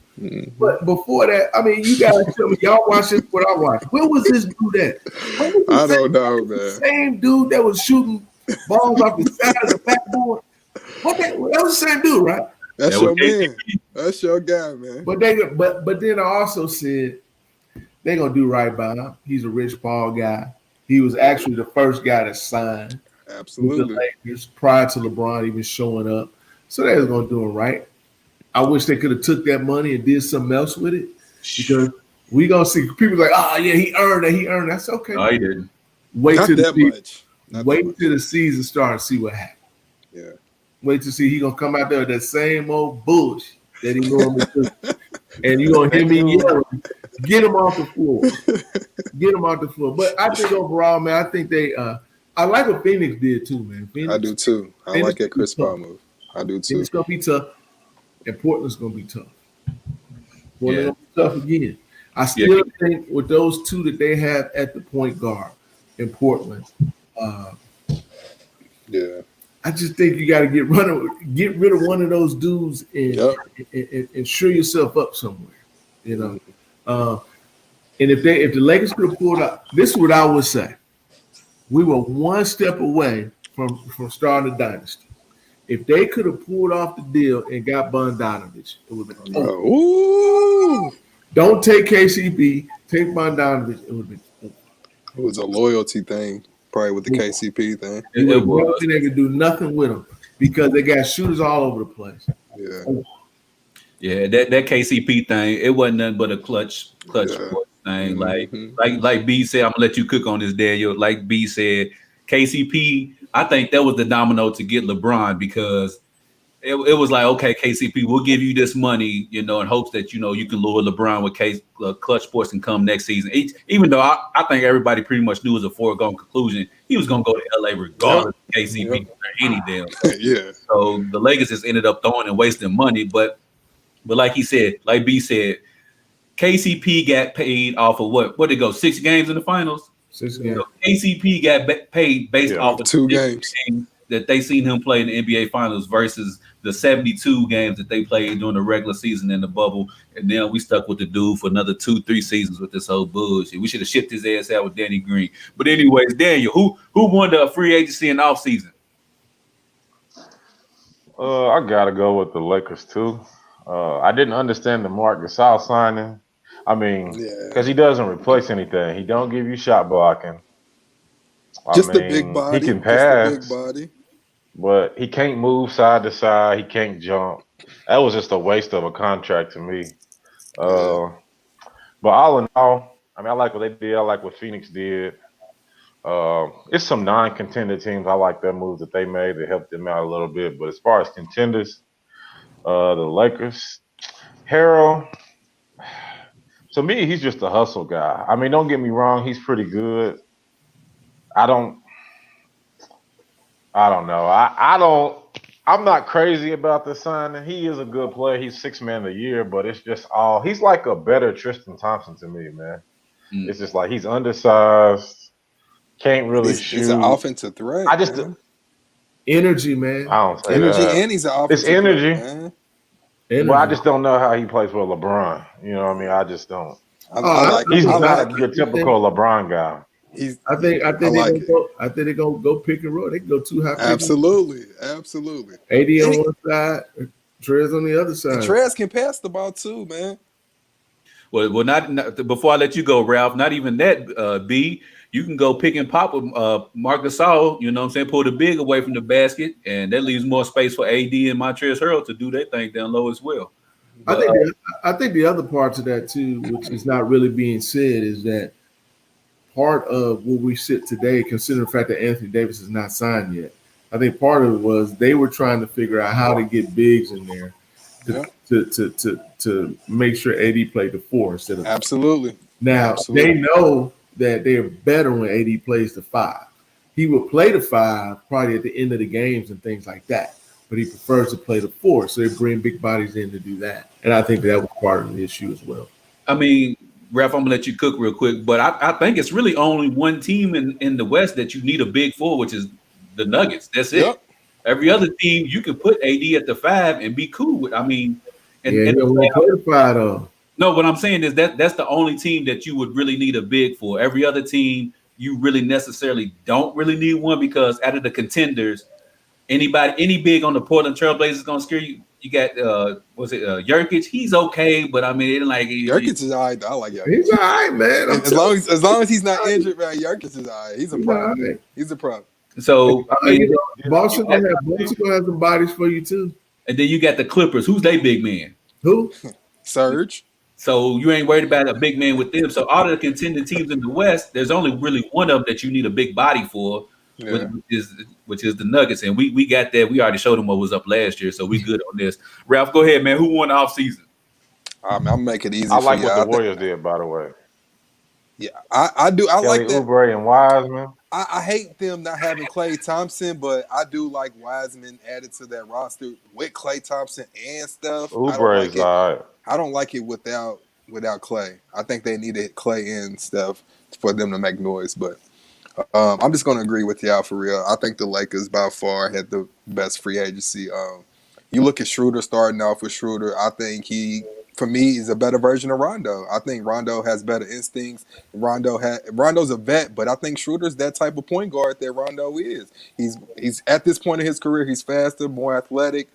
Speaker 4: But before that, I mean, you gotta tell me, y'all watch this what I watched. Where was this dude at?
Speaker 2: I don't know, man.
Speaker 4: The same dude that was shooting balls off the side of the backboard. That was the same dude, right?
Speaker 2: That's your man. That's your guy, man.
Speaker 4: But then I also said they're gonna do right by him. He's a Rich Paul guy. He was actually the first guy to sign
Speaker 2: absolutely
Speaker 4: with the Lakers prior to LeBron even showing up. So they was gonna do him right. I wish they could have took that money and did something else with it because we gonna see people like, oh yeah, he earned it. He earned it. That's okay.
Speaker 1: No, he didn't.
Speaker 4: Wait till the season starts and see what happens.
Speaker 2: Yeah.
Speaker 4: Wait to see he gonna come out there with that same old bullshit that he normally does, and you gonna hear me yelling, get him off the floor, get him off the floor. But I think overall, man, I think they. I like what Phoenix did too, man. Phoenix,
Speaker 2: I do too. I like that Chris Paul move. I do too.
Speaker 4: It's gonna be tough. And Portland's going to be tough. Portland's going to be tough again. I still think with those two that they have at the point guard in Portland, I just think you got to get rid of one of those dudes and show yourself up somewhere. You know, and if the Lakers could have pulled out, this is what I would say: we were one step away from starting a dynasty. If they could have pulled off the deal and got Bogdanovich, it would have been
Speaker 2: ooh.
Speaker 4: Don't take KCP, take Bogdanovich, it would have been
Speaker 2: It was a loyalty thing, probably with the KCP thing.
Speaker 4: They could do nothing with them because they got shooters all over the place.
Speaker 1: Yeah, that KCP thing, it wasn't nothing but a clutch thing. Like B said, I'm gonna let you cook on this, Daniel. Like B said, KCP. I think that was the domino to get LeBron because it was like, okay, KCP, we'll give you this money, you know, in hopes that, you know, you can lure LeBron with Clutch Sports and come next season. Even though I think everybody pretty much knew it was a foregone conclusion, he was going to go to LA regardless of KCP or any damn. So the Lakers just ended up throwing and wasting money. But like he said, like B said, KCP got paid off of what did it go, 6 games in the finals?
Speaker 4: 6 games.
Speaker 1: So KCP got paid based off of
Speaker 2: 2 games
Speaker 1: that they seen him play in the NBA Finals versus the 72 games that they played during the regular season in the bubble. And then we stuck with the dude for another 2-3 seasons with this whole bullshit. We should have shipped his ass out with Danny Green. But anyways, Daniel, who won the free agency in the offseason?
Speaker 3: I gotta go with the Lakers too. I didn't understand the Marc Gasol signing. I mean, because he doesn't replace anything. He don't give you shot blocking.
Speaker 2: Just the big body.
Speaker 3: He can pass,
Speaker 2: just the big body.
Speaker 3: But he can't move side to side. He can't jump. That was just a waste of a contract to me. But all in all, I mean, I like what they did. I like what Phoenix did. It's some non-contender teams. I like that move that they made to help them out a little bit. But as far as contenders, the Lakers, Harrell. To me, he's just a hustle guy. I mean, don't get me wrong, he's pretty good. I don't know. I'm not crazy about the signing. He is a good player. He's 6th man of the year, but it's just he's like a better Tristan Thompson to me, man.
Speaker 1: Mm.
Speaker 3: It's just like he's undersized, can't really shoot.
Speaker 2: He's an offensive threat.
Speaker 3: I just
Speaker 2: man.
Speaker 4: Energy, man.
Speaker 3: I don't say
Speaker 2: Energy,
Speaker 3: that.
Speaker 2: and he's an
Speaker 3: It's
Speaker 2: offensive
Speaker 3: energy.
Speaker 2: threat, man.
Speaker 4: Energy.
Speaker 3: Well, I just don't know how he plays with LeBron. You know what I mean? I just don't.
Speaker 2: I like
Speaker 3: He's
Speaker 2: him. I
Speaker 3: not
Speaker 2: like
Speaker 3: your typical LeBron guy.
Speaker 2: He's.
Speaker 4: I think
Speaker 2: I like it.
Speaker 4: they're gonna go pick and roll. They can go too high.
Speaker 2: Absolutely.
Speaker 4: AD on one side, Trez on the other
Speaker 2: And
Speaker 4: side.
Speaker 2: Trez can pass the ball too, man.
Speaker 1: Well, not before I let you go, Ralph. Not even that. B, you can go pick and pop with Marc Gasol. You know what I'm saying? Pull the big away from the basket, and that leaves more space for AD and Montrezl Harrell to do their thing down low as well. But,
Speaker 4: I think the other part to that too, which is not really being said, is that part of where we sit today, considering the fact that Anthony Davis is not signed yet. I think part of it was they were trying to figure out how to get bigs in there to make sure AD played the 4 instead of
Speaker 2: Absolutely.
Speaker 4: Now
Speaker 2: Absolutely.
Speaker 4: they know that they're better when AD plays the 5. He would play the 5 probably at the end of the games and things like that, but he prefers to play the 4. So they bring big bodies in to do that, and I think that was part of the issue as well.
Speaker 1: I mean, Ralph, I'm gonna let you cook real quick, but I think it's really only one team in the West that you need a big 4, which is the Nuggets. That's it.
Speaker 2: Yep.
Speaker 1: Every other team you can put AD at the 5 and be cool with. I mean,
Speaker 4: He don't want to play the 5 though.
Speaker 1: No, what I'm saying is that's the only team that you would really need a big for. Every other team you really necessarily don't really need one, because out of the contenders, any big on the Portland Trailblazers is gonna scare you. You got Jokic? He's okay, but I mean, it like
Speaker 2: Jokic is all right. I like Jokic.
Speaker 4: He's all right, man.
Speaker 2: As long as he's not injured, man, Jokic is all right. He's a pro.
Speaker 4: Right.
Speaker 2: He's a pro.
Speaker 1: So I mean,
Speaker 4: Boston gonna have some bodies for you too.
Speaker 1: and then you got the Clippers. Who's they big man?
Speaker 4: Who?
Speaker 2: Surge.
Speaker 1: So you ain't worried about a big man with them. So all of the contending teams in the West, there's only really one of them that you need a big body for,
Speaker 2: Yeah.
Speaker 1: which is the Nuggets. And we got that. We already showed them what was up last year, so we good on this. Ralph, go ahead, man. Who won the offseason?
Speaker 2: I'll make it easy.
Speaker 3: I like
Speaker 2: for
Speaker 3: what
Speaker 2: you.
Speaker 3: the Warriors did, by the way.
Speaker 2: Yeah, I do. I
Speaker 3: Kelly
Speaker 2: like that.
Speaker 3: Oubre and Wiseman.
Speaker 2: I hate them not having Klay Thompson, but I do like Wiseman added to that roster with Klay Thompson and stuff.
Speaker 3: Oubre is all right.
Speaker 2: I don't like it without Klay. I think they needed Klay and stuff for them to make noise. But I'm just going to agree with y'all for real. I think the Lakers by far had the best free agency. You look at Schroeder starting off with Schroeder. I think for me, is a better version of Rondo. I think Rondo has better instincts. Rondo's a vet, but I think Schroeder's that type of point guard that Rondo is. He's at this point in his career, he's faster, more athletic.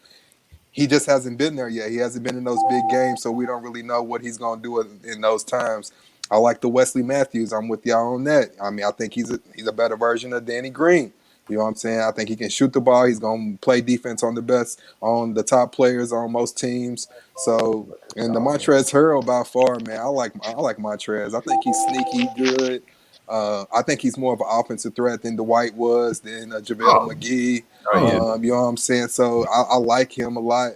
Speaker 2: He just hasn't been there yet. He hasn't been in those big games, so we don't really know what he's going to do in those times. I like the Wesley Matthews. I'm with y'all on that. I mean, I think he's a better version of Danny Green. You know what I'm saying? I think he can shoot the ball. He's going to play defense on the top players on most teams. So, and the Montrezl Harrell by far, man, I like Montrezl. I think he's sneaky good. I think he's more of an offensive threat than Dwight was, than JaVale McGee. You know what I'm saying? So I like him a lot.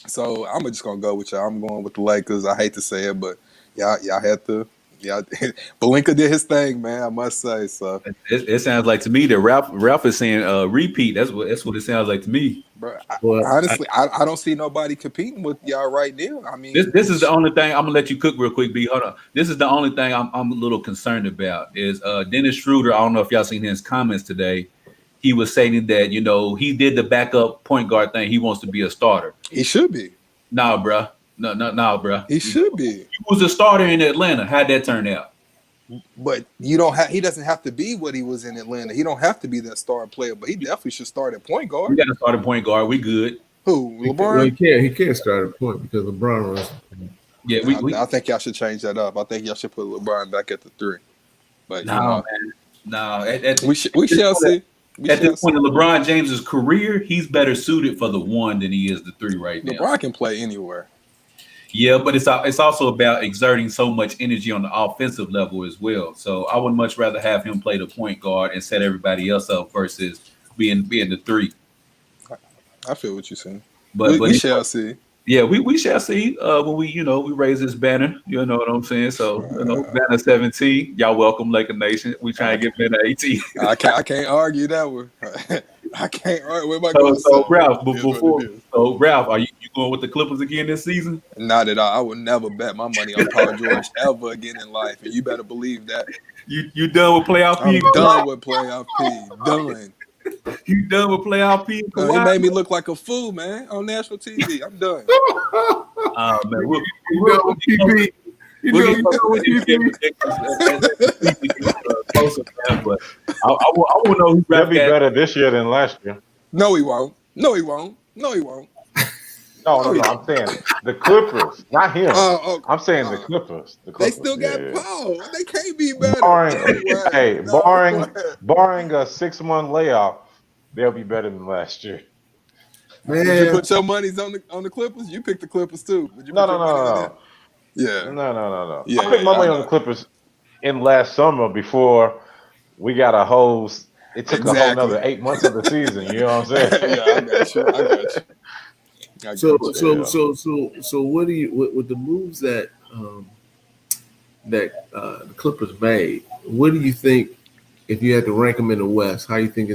Speaker 2: So I'm just gonna go with y'all. I'm going with the Lakers. I hate to say it, but y'all had to. Yeah, Pelinka did his thing, man. I must say. So
Speaker 1: it sounds like to me that Ralph is saying repeat. That's what it sounds like to me.
Speaker 2: Bro, honestly, I don't see nobody competing with y'all right now. I mean,
Speaker 1: this is the only thing. I'm gonna let you cook real quick, B. Hold on. This is the only thing I'm a little concerned about is Dennis Schroeder. I don't know if y'all seen his comments today. He was saying that he did the backup point guard thing. He wants to be a starter.
Speaker 2: He should be.
Speaker 1: Nah, bruh. No, bruh.
Speaker 2: He should be.
Speaker 1: He was a starter in Atlanta. How'd that turn out?
Speaker 2: But he doesn't have to be what he was in Atlanta. He don't have to be that star player, but he definitely should start at point guard.
Speaker 1: We got to start at point guard. We good.
Speaker 2: Who? LeBron?
Speaker 4: Well, he can't start at point because LeBron runs.
Speaker 1: Yeah,
Speaker 2: I think y'all should change that up. I think y'all should put LeBron back at the 3. But
Speaker 1: man. No.
Speaker 2: We shall see.
Speaker 1: At this point in LeBron James's career, he's better suited for the 1 than he is the 3 right now.
Speaker 2: LeBron can play anywhere.
Speaker 1: Yeah, but it's also about exerting so much energy on the offensive level as well. So I would much rather have him play the point guard and set everybody else up versus being the 3.
Speaker 2: I feel what you're saying.
Speaker 1: But
Speaker 2: we shall see.
Speaker 1: Yeah, we shall see when we raise this banner. You know what I'm saying? So banner 17. Y'all welcome, Laker Nation. We trying to get banner 18.
Speaker 2: I can't argue that one. I can't. All right, where am I going?
Speaker 1: So Ralph,
Speaker 2: It is what
Speaker 1: before
Speaker 2: it is.
Speaker 1: so Ralph, are you going with the Clippers again this season?
Speaker 2: Not at all. I would never bet my money on Paul George ever again in life, and you better believe that.
Speaker 1: You done with playoff
Speaker 2: I'm
Speaker 1: P?
Speaker 2: done with playoff P. Done.
Speaker 1: You done with playoff P?
Speaker 2: No, he made me look like a fool, man, on national TV. I'm done.
Speaker 1: Man, we'll
Speaker 4: PP. You know what PP?
Speaker 1: But I want to know who
Speaker 3: They'll
Speaker 1: Ralph
Speaker 3: be
Speaker 1: got.
Speaker 3: better this year than last year.
Speaker 2: No, he won't. No, he won't. No, he won't.
Speaker 3: No. I'm saying the Clippers, not him. I'm saying the Clippers. The
Speaker 2: They
Speaker 3: Clippers.
Speaker 2: still got
Speaker 3: Yeah.
Speaker 2: Paul. They can't be better.
Speaker 3: Barring a 6-month layoff, they'll be better than last year.
Speaker 2: Did you
Speaker 4: Man,
Speaker 2: put your monies on the Clippers? You picked the Clippers too. Would you put
Speaker 3: No.
Speaker 2: your money on them? Yeah.
Speaker 3: No.
Speaker 2: Yeah,
Speaker 3: I put my money
Speaker 2: I
Speaker 3: on the
Speaker 2: know.
Speaker 3: Clippers in last summer before we got a whole. It took a whole
Speaker 2: Exactly.
Speaker 3: another 8 months of the season. You know what I'm saying?
Speaker 2: Yeah, I got you.
Speaker 4: So what do you with the moves that the Clippers made? What do you think if you had to rank them in the West? Where do you think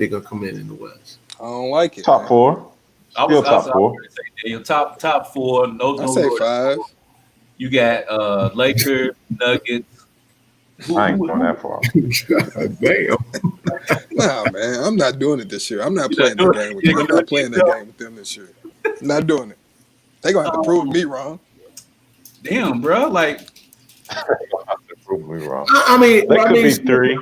Speaker 4: they're gonna come in the West?
Speaker 2: I don't like it.
Speaker 3: Top
Speaker 2: man.
Speaker 3: 4. Still top 4.
Speaker 1: gonna say, Daniel, top 4. No,
Speaker 2: I say 5.
Speaker 1: You got Lakers, Nuggets.
Speaker 3: I ain't going that far.
Speaker 4: Damn.
Speaker 2: Nah, man, I'm not doing it this year. I'm not
Speaker 1: You're
Speaker 2: playing
Speaker 1: not
Speaker 2: that game with
Speaker 1: doing
Speaker 2: them.
Speaker 1: it.
Speaker 2: I'm not playing that game with them this year. Not doing it. They gonna have to prove me wrong.
Speaker 1: Damn, bro. Like,
Speaker 3: Prove me wrong.
Speaker 4: I
Speaker 3: They could be 3.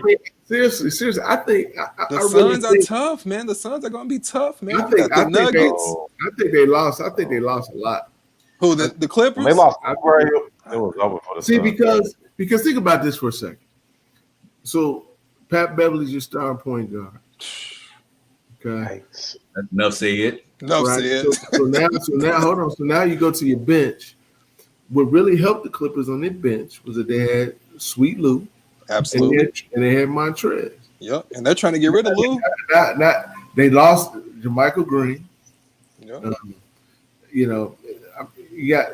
Speaker 4: Seriously, I think
Speaker 2: The
Speaker 4: I
Speaker 2: Suns
Speaker 4: really
Speaker 2: are
Speaker 4: think,
Speaker 2: tough, man. The Suns are gonna be tough, man.
Speaker 4: I
Speaker 2: You
Speaker 4: think-
Speaker 2: got the
Speaker 4: I think they-
Speaker 2: Nuggets.
Speaker 4: I think they lost. I think they lost a lot.
Speaker 2: Who the Clippers?
Speaker 3: When they lost, it was over for the
Speaker 4: See,
Speaker 3: Suns.
Speaker 4: because think about this for a second. So Pat Beverly's your starting point guard. Okay.
Speaker 3: Yikes.
Speaker 1: enough said.
Speaker 2: No,
Speaker 4: Right.
Speaker 2: said.
Speaker 4: So now hold on. So now you go to your bench. What really helped the Clippers on their bench was that they had Sweet Lou
Speaker 2: Absolutely.
Speaker 4: and they had Montrez.
Speaker 2: Yep. And they're trying to get rid of Lou.
Speaker 4: They lost Jermichael Green.
Speaker 2: Yep.
Speaker 4: You know, you got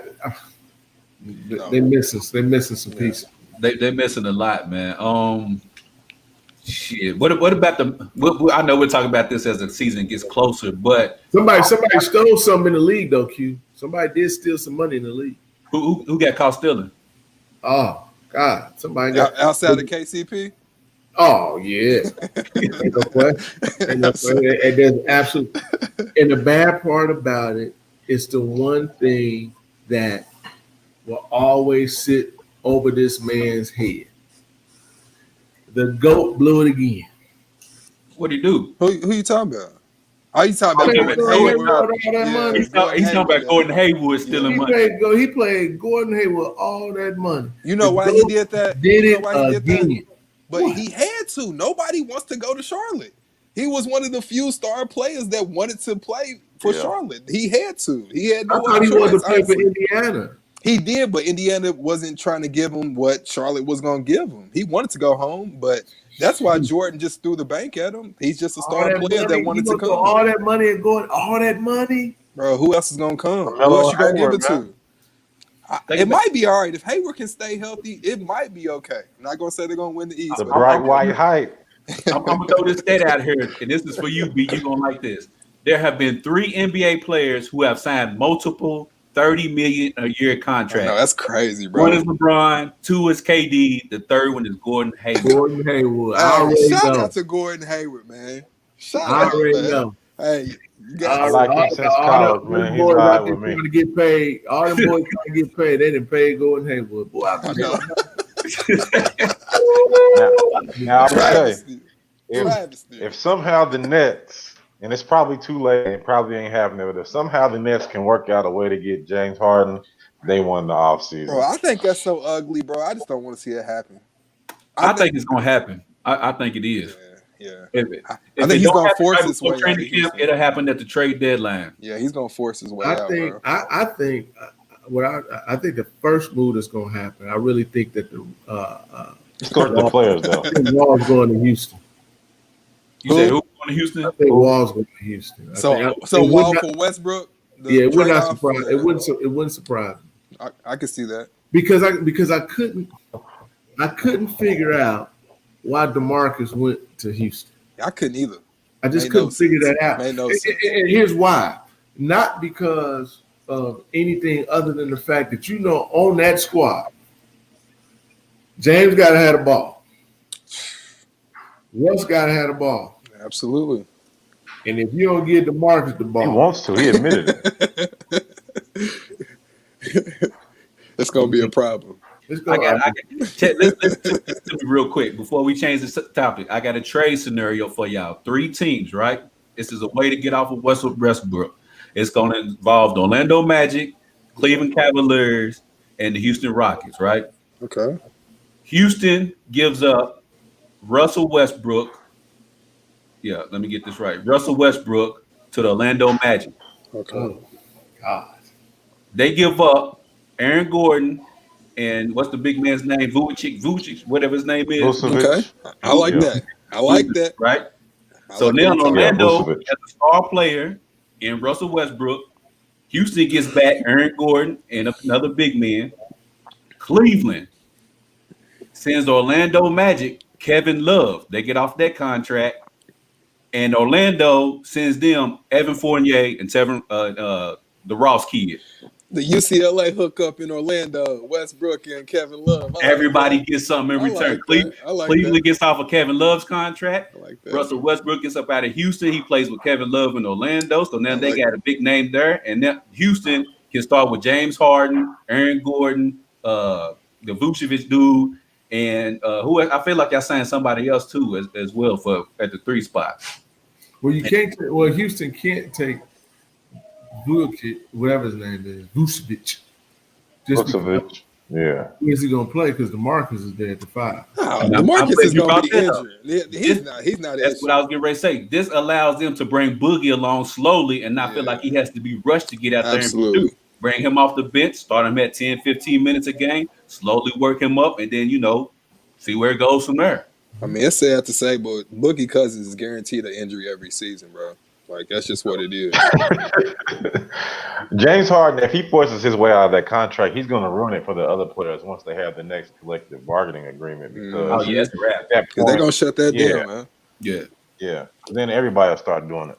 Speaker 4: they missing some pieces.
Speaker 1: They're missing a lot, man. Shit. What about I know we're talking about this as the season gets closer, but
Speaker 4: Somebody stole something in the league though, Q. Somebody did steal some money in the league.
Speaker 1: who got caught stealing?
Speaker 4: Oh God, somebody got
Speaker 2: Outside of KCP.
Speaker 4: Oh yeah, ain't no question. And there's absolute. And the bad part about it is the one thing that will always sit over this man's head. The GOAT blew it again.
Speaker 1: What do you do?
Speaker 2: Who you talking about? Are you talking about
Speaker 1: Gordon
Speaker 2: Hayward?
Speaker 1: He's talking about Gordon Haywood stealing money.
Speaker 4: He played Gordon Hayward all that money.
Speaker 2: You know why he did that?
Speaker 4: Did
Speaker 2: You know
Speaker 4: it
Speaker 2: why he did that?
Speaker 4: again.
Speaker 2: But he had to. Nobody wants to go to Charlotte. He was one of the few star players that wanted to play for Charlotte. He had to. He had no
Speaker 4: I thought
Speaker 2: other
Speaker 4: he wanted to
Speaker 2: choice,
Speaker 4: play for
Speaker 2: honestly.
Speaker 4: Indiana.
Speaker 2: He did, but Indiana wasn't trying to give him what Charlotte was going to give him. He wanted to go home, but that's why Jordan just threw the bank at him. He's just a star player that wanted to come.
Speaker 4: All that money and going, all that money.
Speaker 2: Bro, who else is going to come? Who
Speaker 3: Carmelo
Speaker 2: else you going to give
Speaker 3: Hayward,
Speaker 2: it
Speaker 3: man.
Speaker 2: to? It might be all right. If Hayward can stay healthy, it might be okay. I'm not going to say they're going to win the East.
Speaker 3: The
Speaker 2: but
Speaker 3: bright white height.
Speaker 1: I'm gonna throw this stat out here, and this is for you, B. You're gonna like this. There have been 3 NBA players who have signed multiple $30 million a year contracts.
Speaker 2: No, that's crazy, bro.
Speaker 1: One is LeBron, 2 is KD, the third one is Gordon Hayward.
Speaker 4: Gordon Hayward. I already
Speaker 2: shout
Speaker 4: know.
Speaker 2: out to Gordon Hayward, man. Shout
Speaker 4: I
Speaker 2: out,
Speaker 4: already
Speaker 2: man.
Speaker 4: know.
Speaker 2: Hey, you
Speaker 3: I
Speaker 2: got
Speaker 3: like him since college, man. He's right with me.
Speaker 4: Trying to get paid. All them boys trying to get paid. They didn't pay Gordon Hayward. Boy,
Speaker 2: I know.
Speaker 3: Now I'm gonna say,
Speaker 2: Travesty.
Speaker 3: if somehow the Nets, and it's probably too late, it probably ain't happening, but if somehow the Nets can work out a way to get James Harden, they won the offseason.
Speaker 2: Bro, I think that's so ugly, bro. I just don't want to see it happen.
Speaker 1: I think it's gonna happen. I think it is.
Speaker 2: Yeah.
Speaker 1: If
Speaker 2: I
Speaker 1: it
Speaker 2: think he's
Speaker 1: don't
Speaker 2: gonna
Speaker 1: happen
Speaker 2: force
Speaker 1: right
Speaker 2: his
Speaker 1: before
Speaker 2: way out
Speaker 1: training
Speaker 2: of
Speaker 1: camp,
Speaker 2: Houston.
Speaker 1: it'll happen at the trade deadline.
Speaker 2: Yeah, he's gonna force his way
Speaker 4: I
Speaker 2: out,
Speaker 4: think
Speaker 2: bro.
Speaker 4: I think I think the first move that's going to happen. I really think that the
Speaker 3: Start the players, though.
Speaker 4: I think Wall's going to Houston.
Speaker 1: You said who going to Houston?
Speaker 4: I think Wall's going to Houston.
Speaker 2: So Wall for Westbrook.
Speaker 4: Yeah, it would not
Speaker 2: trade-off?
Speaker 4: surprise.
Speaker 2: Yeah.
Speaker 4: It wouldn't surprise me
Speaker 2: I could see that.
Speaker 4: because I couldn't figure out why DeMarcus went to Houston.
Speaker 2: I couldn't either.
Speaker 4: I just
Speaker 2: Made
Speaker 4: couldn't
Speaker 2: no
Speaker 4: figure
Speaker 2: sense.
Speaker 4: that out.
Speaker 2: Made no
Speaker 4: And
Speaker 2: sense.
Speaker 4: here's why. Not because of anything other than the fact that on that squad, James got to have the ball. Russ got to have the ball.
Speaker 2: Absolutely.
Speaker 4: And if you don't get DeMarcus the ball,
Speaker 3: He wants to. He admitted it.
Speaker 2: It's gonna be a problem.
Speaker 4: let's
Speaker 1: I
Speaker 4: go.
Speaker 1: got. Listen to me real quick before we change this topic. I got a trade scenario for y'all. 3 teams, right? This is a way to get off of Westbrook. It's going to involve the Orlando Magic, Cleveland Cavaliers, and the Houston Rockets, right?
Speaker 2: Okay.
Speaker 1: Houston gives up Russell Westbrook. Yeah, let me get this right. Russell Westbrook to the Orlando Magic.
Speaker 2: Okay.
Speaker 4: Oh, God.
Speaker 1: They give up Aaron Gordon and what's the big man's name? Vucic, whatever his name is.
Speaker 3: Vucevic.
Speaker 2: Okay. I like that. I like that.
Speaker 1: Right?
Speaker 2: I
Speaker 1: So
Speaker 2: like
Speaker 1: now
Speaker 2: what you're talking
Speaker 1: Orlando
Speaker 3: Vucevic.
Speaker 1: has a star player in Russell Westbrook. Houston gets back Aaron Gordon and another big man. Cleveland sends Orlando Magic Kevin Love. They get off that contract. And Orlando sends them Evan Fournier and the Ross kid.
Speaker 2: The UCLA hookup in Orlando, Westbrook and Kevin Love.
Speaker 1: Everybody gets something in return. Cleveland gets off of Kevin Love's contract.
Speaker 2: I like that.
Speaker 1: Russell Westbrook gets up out of Houston. He plays with Kevin Love in Orlando. So now they got a big name there. And now Houston can start with James Harden, Aaron Gordon, the Vucevic dude, and who I feel like y'all signed somebody else too as well at the 3 spot.
Speaker 4: Well, Houston can't take Vucic, whatever his name is, Vucevic.
Speaker 3: Vucevic. Yeah.
Speaker 4: Who is he going to play? Because DeMarcus is there at the 5.
Speaker 2: DeMarcus is going to be injured. He's not.
Speaker 1: That's what I was getting ready to say. This allows them to bring Boogie along slowly and not feel like he has to be rushed to get out there and produce. Bring him off the bench, start him at 10, 15 minutes a game, slowly work him up, and then, see where it goes from there.
Speaker 2: I mean, it's sad to say, but Boogie Cousins is guaranteed an injury every season, bro. Like, that's just what it is.
Speaker 3: James Harden, if he forces his way out of that contract, he's going to ruin it for the other players once they have the next collective bargaining agreement. Because
Speaker 1: it's a wrap.
Speaker 2: Because they're going to shut that down, man.
Speaker 3: Yeah. Then everybody will start doing it.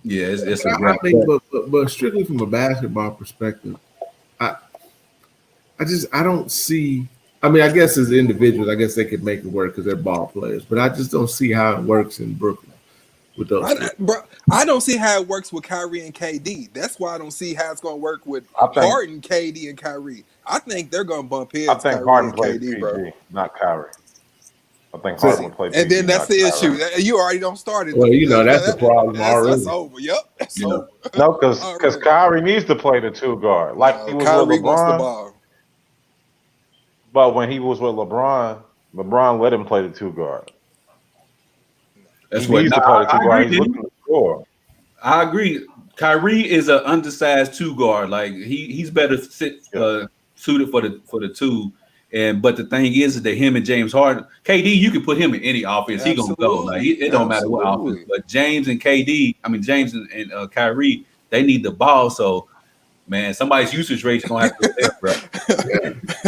Speaker 1: Yeah, it's a wrap.
Speaker 4: I think, but strictly from a basketball perspective, I don't see. I mean, I guess as individuals, I guess they could make it work because they're ball players, but I just don't see how it works in Brooklyn with those.
Speaker 2: I don't see how it works with Kyrie and KD. That's why I don't see how it's going to work with Harden, KD, and Kyrie. I think they're going to bump heads.
Speaker 3: I think
Speaker 2: Kyrie
Speaker 3: Harden
Speaker 2: and
Speaker 3: plays
Speaker 2: KD,
Speaker 3: PG,
Speaker 2: bro.
Speaker 3: not Kyrie. I think Harden will play PG,
Speaker 2: and then that's the
Speaker 3: Kyrie.
Speaker 2: issue. You already don't start it.
Speaker 4: Well, that's the problem already.
Speaker 2: That's over. Yep. That's over.
Speaker 3: No, because Kyrie needs to play the 2 guard. Like he was
Speaker 2: Kyrie
Speaker 3: with LeBron.
Speaker 2: wants the ball.
Speaker 3: But when he was with LeBron let him play the 2 guard.
Speaker 1: That's
Speaker 3: he needs to play the 2 guard. He's looking to score.
Speaker 1: I agree. Kyrie is an undersized 2 guard. Like he's better suited for the 2. But the thing is that him and James Harden, KD, you can put him in any offense. He gonna go. Like it don't matter what offense. But James and Kyrie, they need the ball. So, man, somebody's usage rate's gonna have to be there, bro.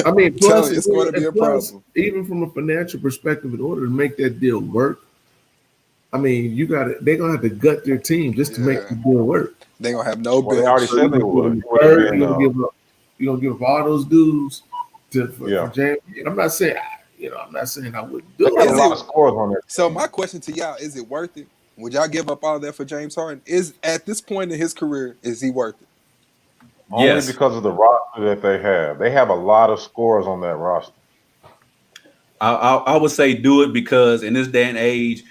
Speaker 4: I mean, plus
Speaker 2: it's going to be a problem.
Speaker 4: Even from a financial perspective, in order to make that deal work, I mean, they're gonna have to gut their team just to make the deal work.
Speaker 2: They're gonna have no bench.
Speaker 3: They already said they would.
Speaker 4: You're gonna give up all those dudes for James. I'm not saying I wouldn't do it.
Speaker 3: A lot of scores on there.
Speaker 2: So my question to y'all, is it worth it? Would y'all give up all that for James Harden? Is at this point in his career, is he worth it?
Speaker 3: Only because of the roster that they have. They have a lot of scores on that roster.
Speaker 1: I would say do it because in this day and age,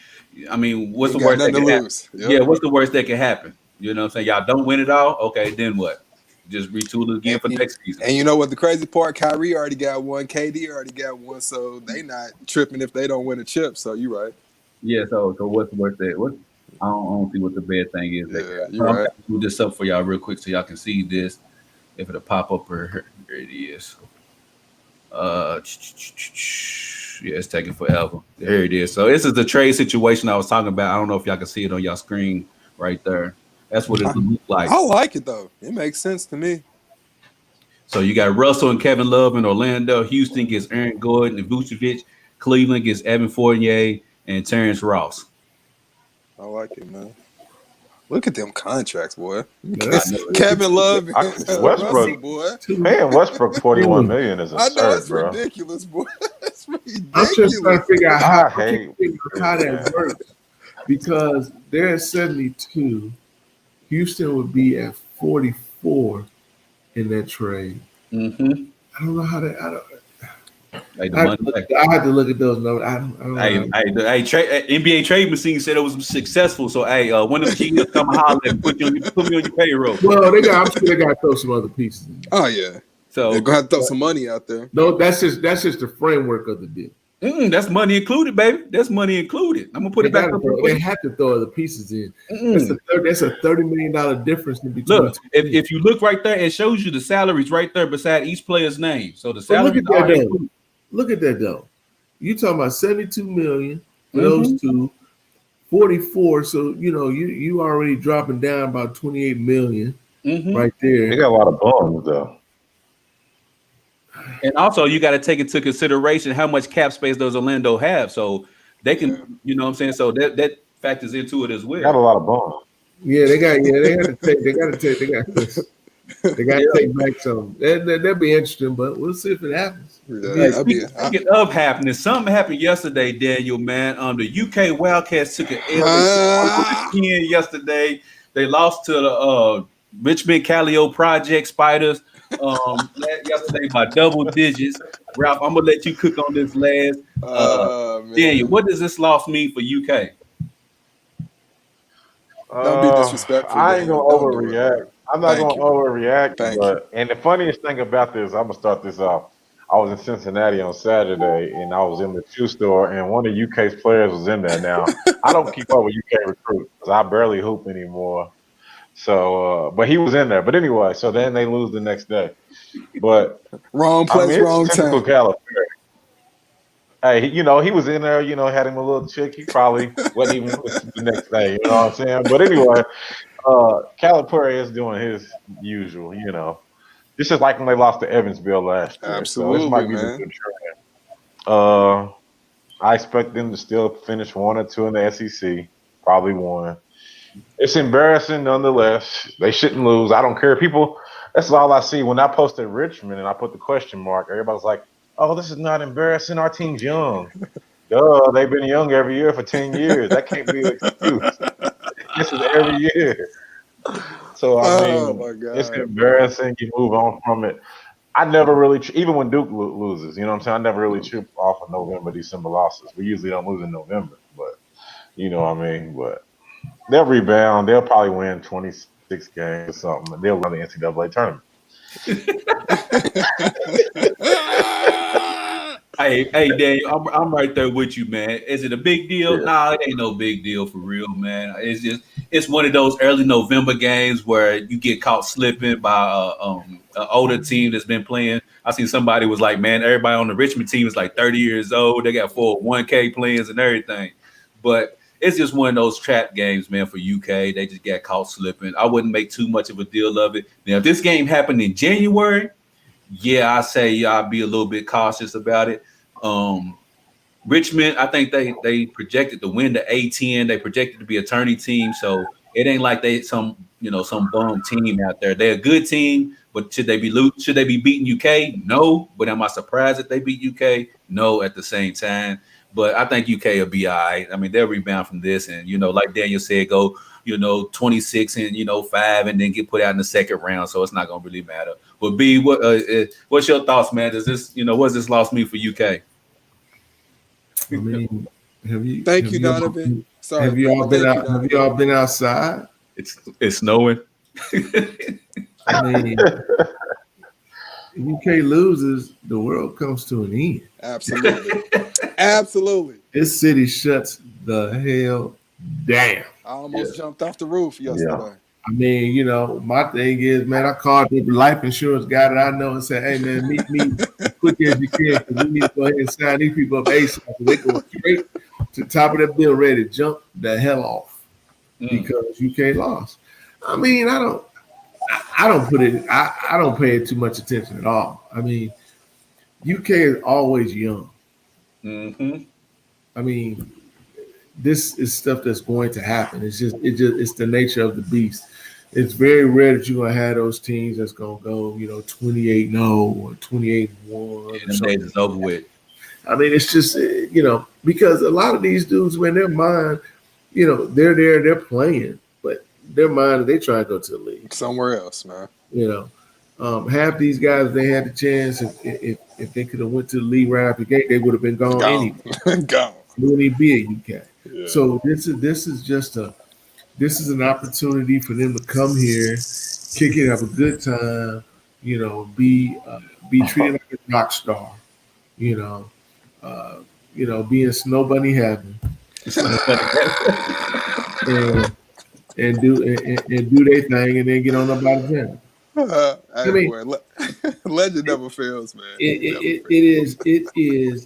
Speaker 1: I mean, what's the worst that can happen?
Speaker 2: Yep.
Speaker 1: Yeah, what's the worst that can happen? You know what I'm saying? Y'all don't win it all? Okay, then what? Just retool it again for next season.
Speaker 2: And you know what the crazy part? Kyrie already got one. KD already got one. So they not tripping if they don't win a chip. So you're right.
Speaker 1: Yeah, so what's the worst that? I don't see what the bad thing is.
Speaker 2: Yeah, you're right.
Speaker 1: Do this up for y'all real quick so y'all can see this. If it'll pop up here it is. Yeah, it's taking forever. There it is. So this is the trade situation I was talking about. I don't know if y'all can see it on y'all screen right there. That's what it looks like.
Speaker 2: I like it though. It makes sense to me.
Speaker 1: So you got Russell and Kevin Love in Orlando. Houston gets Aaron Gordon and Vucevic. Cleveland gets Evan Fournier and Terrence Ross.
Speaker 2: I like it, man. Look at them contracts, boy.
Speaker 4: That's-
Speaker 2: Kevin Love and
Speaker 3: Westbrook-
Speaker 2: Russell, boy.
Speaker 3: Paying Westbrook $41 million is
Speaker 2: I know
Speaker 3: absurd,
Speaker 2: it's
Speaker 3: bro.
Speaker 2: ridiculous, boy. It's ridiculous.
Speaker 4: I'm just trying to figure out
Speaker 3: I
Speaker 4: how
Speaker 3: hate
Speaker 4: that works because they're at 72. Houston would be at 44 in that trade.
Speaker 1: Mm-hmm.
Speaker 4: I don't know how that.
Speaker 1: Like the
Speaker 4: I
Speaker 1: money.
Speaker 4: had to look at those numbers. I don't know.
Speaker 1: NBA trade machine said it was successful. So when them kids come holler and put me on your payroll.
Speaker 4: Well, I'm sure they got to throw some other pieces in.
Speaker 2: Oh yeah.
Speaker 1: So
Speaker 2: They're gonna have to throw some money out there.
Speaker 4: No, that's just the framework of the deal.
Speaker 1: that's money included, baby. That's money included. I'm gonna put it back up.
Speaker 4: They have to throw other pieces in. That's a $30 million difference in between.
Speaker 1: Look, if you look right there, it shows you the salaries right there beside each player's name. So the salary.
Speaker 4: Look at that though. You talking about 72 million for those two, 44. So you already dropping down about 28 million right there.
Speaker 3: They got a lot of bums though.
Speaker 1: And also, you got to take into consideration how much cap space does Orlando have, so they can, you know what I'm saying. So that factors into it as well.
Speaker 3: They got a lot of bums.
Speaker 4: Yeah, they got to take back some. That'd be interesting, but we'll see if it happens.
Speaker 1: Speaking of happening, something happened yesterday, Daniel. Man, the UK Wildcats took an L yesterday. They lost to the Richmond Callio Project Spiders yesterday by double digits. Ralph, I'm gonna let you cook on this last. Daniel, what does this loss mean for UK?
Speaker 2: Don't be disrespectful.
Speaker 3: I ain't gonna overreact. I'm not gonna overreact. And the funniest thing about this, I'm gonna start this off. I was in Cincinnati on Saturday, and I was in the shoe store, and one of UK's players was in there. Now, I don't keep up with UK recruits because I barely hoop anymore. So, but he was in there. But anyway, so then they lose the next day. But
Speaker 2: wrong place, wrong time.
Speaker 3: Hey, he was in there, had him a little chick. He probably wasn't even the next day, you know what I'm saying? But anyway, Calipari is doing his usual, This is like when they lost to Evansville last year.
Speaker 2: Absolutely,
Speaker 3: so this might be
Speaker 2: man.
Speaker 3: a good trend. I expect them to still finish 1 or 2 in the SEC, probably 1. It's embarrassing nonetheless. They shouldn't lose. I don't care. People, that's all I see. When I posted Richmond and I put the question mark, everybody's like, oh, this is not embarrassing. Our team's young. Duh, they've been young every year for 10 years. That can't be an excuse. This is every year. So, I mean, it's embarrassing. You move on from it. I never really, even when Duke loses, you know what I'm saying? I never really trip off of November, December losses. We usually don't lose in November, but you know what I mean? But they'll rebound. They'll probably win 26 games or something. They'll win the NCAA tournament.
Speaker 1: Hey, Daniel, I'm right there with you, man. Is it a big deal?
Speaker 3: Yeah.
Speaker 1: Nah, it ain't no big deal for real, man. It's one of those early November games where you get caught slipping by an older team that's been playing. I seen somebody was like, man, everybody on the Richmond team is like 30 years old. They got 401k plans and everything. But it's just one of those trap games, man, for UK. They just got caught slipping. I wouldn't make too much of a deal of it. Now, if this game happened in January, yeah, I say I'll be a little bit cautious about it. Richmond, I think they projected to win the A10. They projected to be a tourney team, so it ain't like they some bum team out there. They're a good team, but should they be beating UK? No. But am I surprised that they beat UK? No. At the same time, but I think UK will be all right. I mean, they'll rebound from this, and like Daniel said, go 26 and 5, and then get put out in the second round. So it's not gonna really matter. But B, what's your thoughts, man? Does this what's this loss mean for UK?
Speaker 4: I mean,
Speaker 2: Thank you, Donovan. Sorry,
Speaker 4: have you all been outside?
Speaker 1: It's snowing.
Speaker 4: I mean, UK loses, the world comes to an end.
Speaker 2: Absolutely. Absolutely.
Speaker 4: This city shuts the hell down.
Speaker 2: I almost jumped off the roof yesterday.
Speaker 4: Yeah. I mean, my thing is, man, I called the life insurance guy that I know and said, hey, man, meet me as quick as you can because we need to go ahead and sign these people up ASAP. So they go straight to the top of that bill ready to jump the hell off because UK lost. I mean, I don't pay it too much attention at all. I mean, UK is always young.
Speaker 1: Mm-hmm.
Speaker 4: I mean, this is stuff that's going to happen. It's the nature of the beast. It's very rare that you're gonna have those teams that's gonna go, 28-0 or 28-1.
Speaker 1: Yeah, them days is over with.
Speaker 4: I mean, it's just because a lot of these dudes, when their mind, they're there, they're playing, but their mind, they try to go to the league
Speaker 2: somewhere else, man.
Speaker 4: Half these guys, they had the chance. If they could have went to the league right after the gate, they would have been gone anyway.
Speaker 2: Gone.
Speaker 4: Wouldn't even be a UK.
Speaker 2: Yeah.
Speaker 4: So this is an opportunity for them to come here, kick it, have a good time, be treated like a rock star, be in Snow Bunny heaven, and do their thing, and then get on up out of town.
Speaker 2: Legend never fails, man.
Speaker 4: It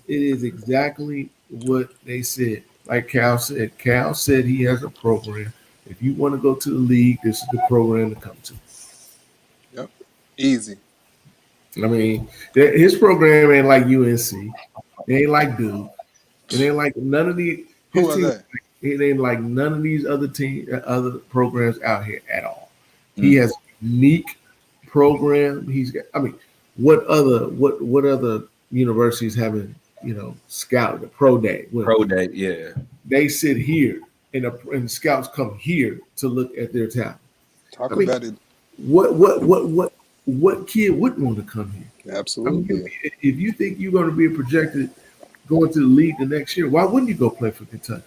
Speaker 4: is exactly what they said. Like Cal said. Cal said he has a program. If you want to go to the league, this is the program to come to.
Speaker 2: Yep, easy.
Speaker 4: I mean, his program ain't like UNC. It ain't like Duke. It ain't like none of the.
Speaker 2: Who are they?
Speaker 4: It ain't like none of these other programs out here at all. He has a unique program. He's got. I mean, what other universities having scout the pro day?
Speaker 1: Pro day, yeah.
Speaker 4: They sit here and the scouts come here to look at their talent.
Speaker 2: Talk about it.
Speaker 4: What kid wouldn't want to come here?
Speaker 2: Absolutely.
Speaker 4: I mean, if you think you're going to be projected going to the league the next year, why wouldn't you go play for Kentucky?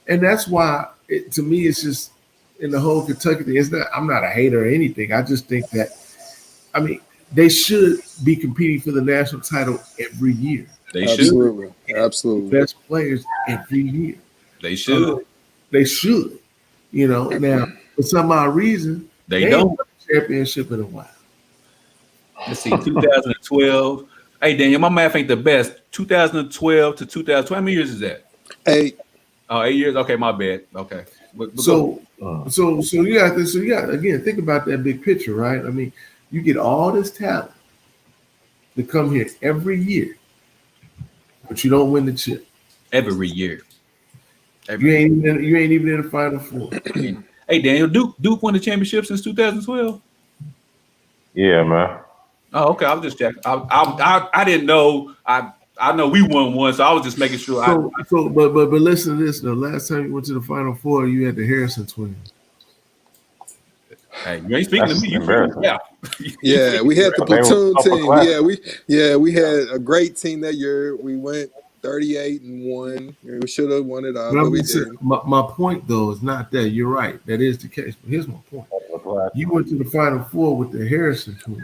Speaker 4: And that's why, to me, it's just in the whole Kentucky thing. It's not. I'm not a hater or anything. I just think that, they should be competing for the national title every year.
Speaker 1: They
Speaker 2: should. Absolutely.
Speaker 4: Best players every year.
Speaker 1: They should.
Speaker 4: They should. Now for some odd reason
Speaker 1: they don't
Speaker 4: won a championship in a while.
Speaker 1: Let's see, 2012. Hey, Daniel, my math ain't the best. 2012 to 2012. How many years is that?
Speaker 2: 8.
Speaker 1: Oh, 8 years. Okay, my bad. Okay.
Speaker 4: So you got this. So you got, again, think about that big picture, right? I mean, you get all this talent to come here every year, but you don't win the chip
Speaker 1: every year.
Speaker 4: You ain't even in the Final Four.
Speaker 1: Hey, Daniel, Duke won the championship since 2012.
Speaker 3: Yeah, man.
Speaker 1: Oh, okay. I was just checking. I didn't know. I know we won one, so I was just making sure.
Speaker 4: But listen to this. The last time you went to the Final Four, you had the Harrison twins.
Speaker 1: Hey, you ain't speaking to me.
Speaker 2: Yeah, we had the platoon team. We had a great team that year. We went 38-1. We should have won it all, but we didn't.
Speaker 4: My point, though, is not that. You're right. That is the case. But here's my point. You went to the Final Four with the Harrison twins.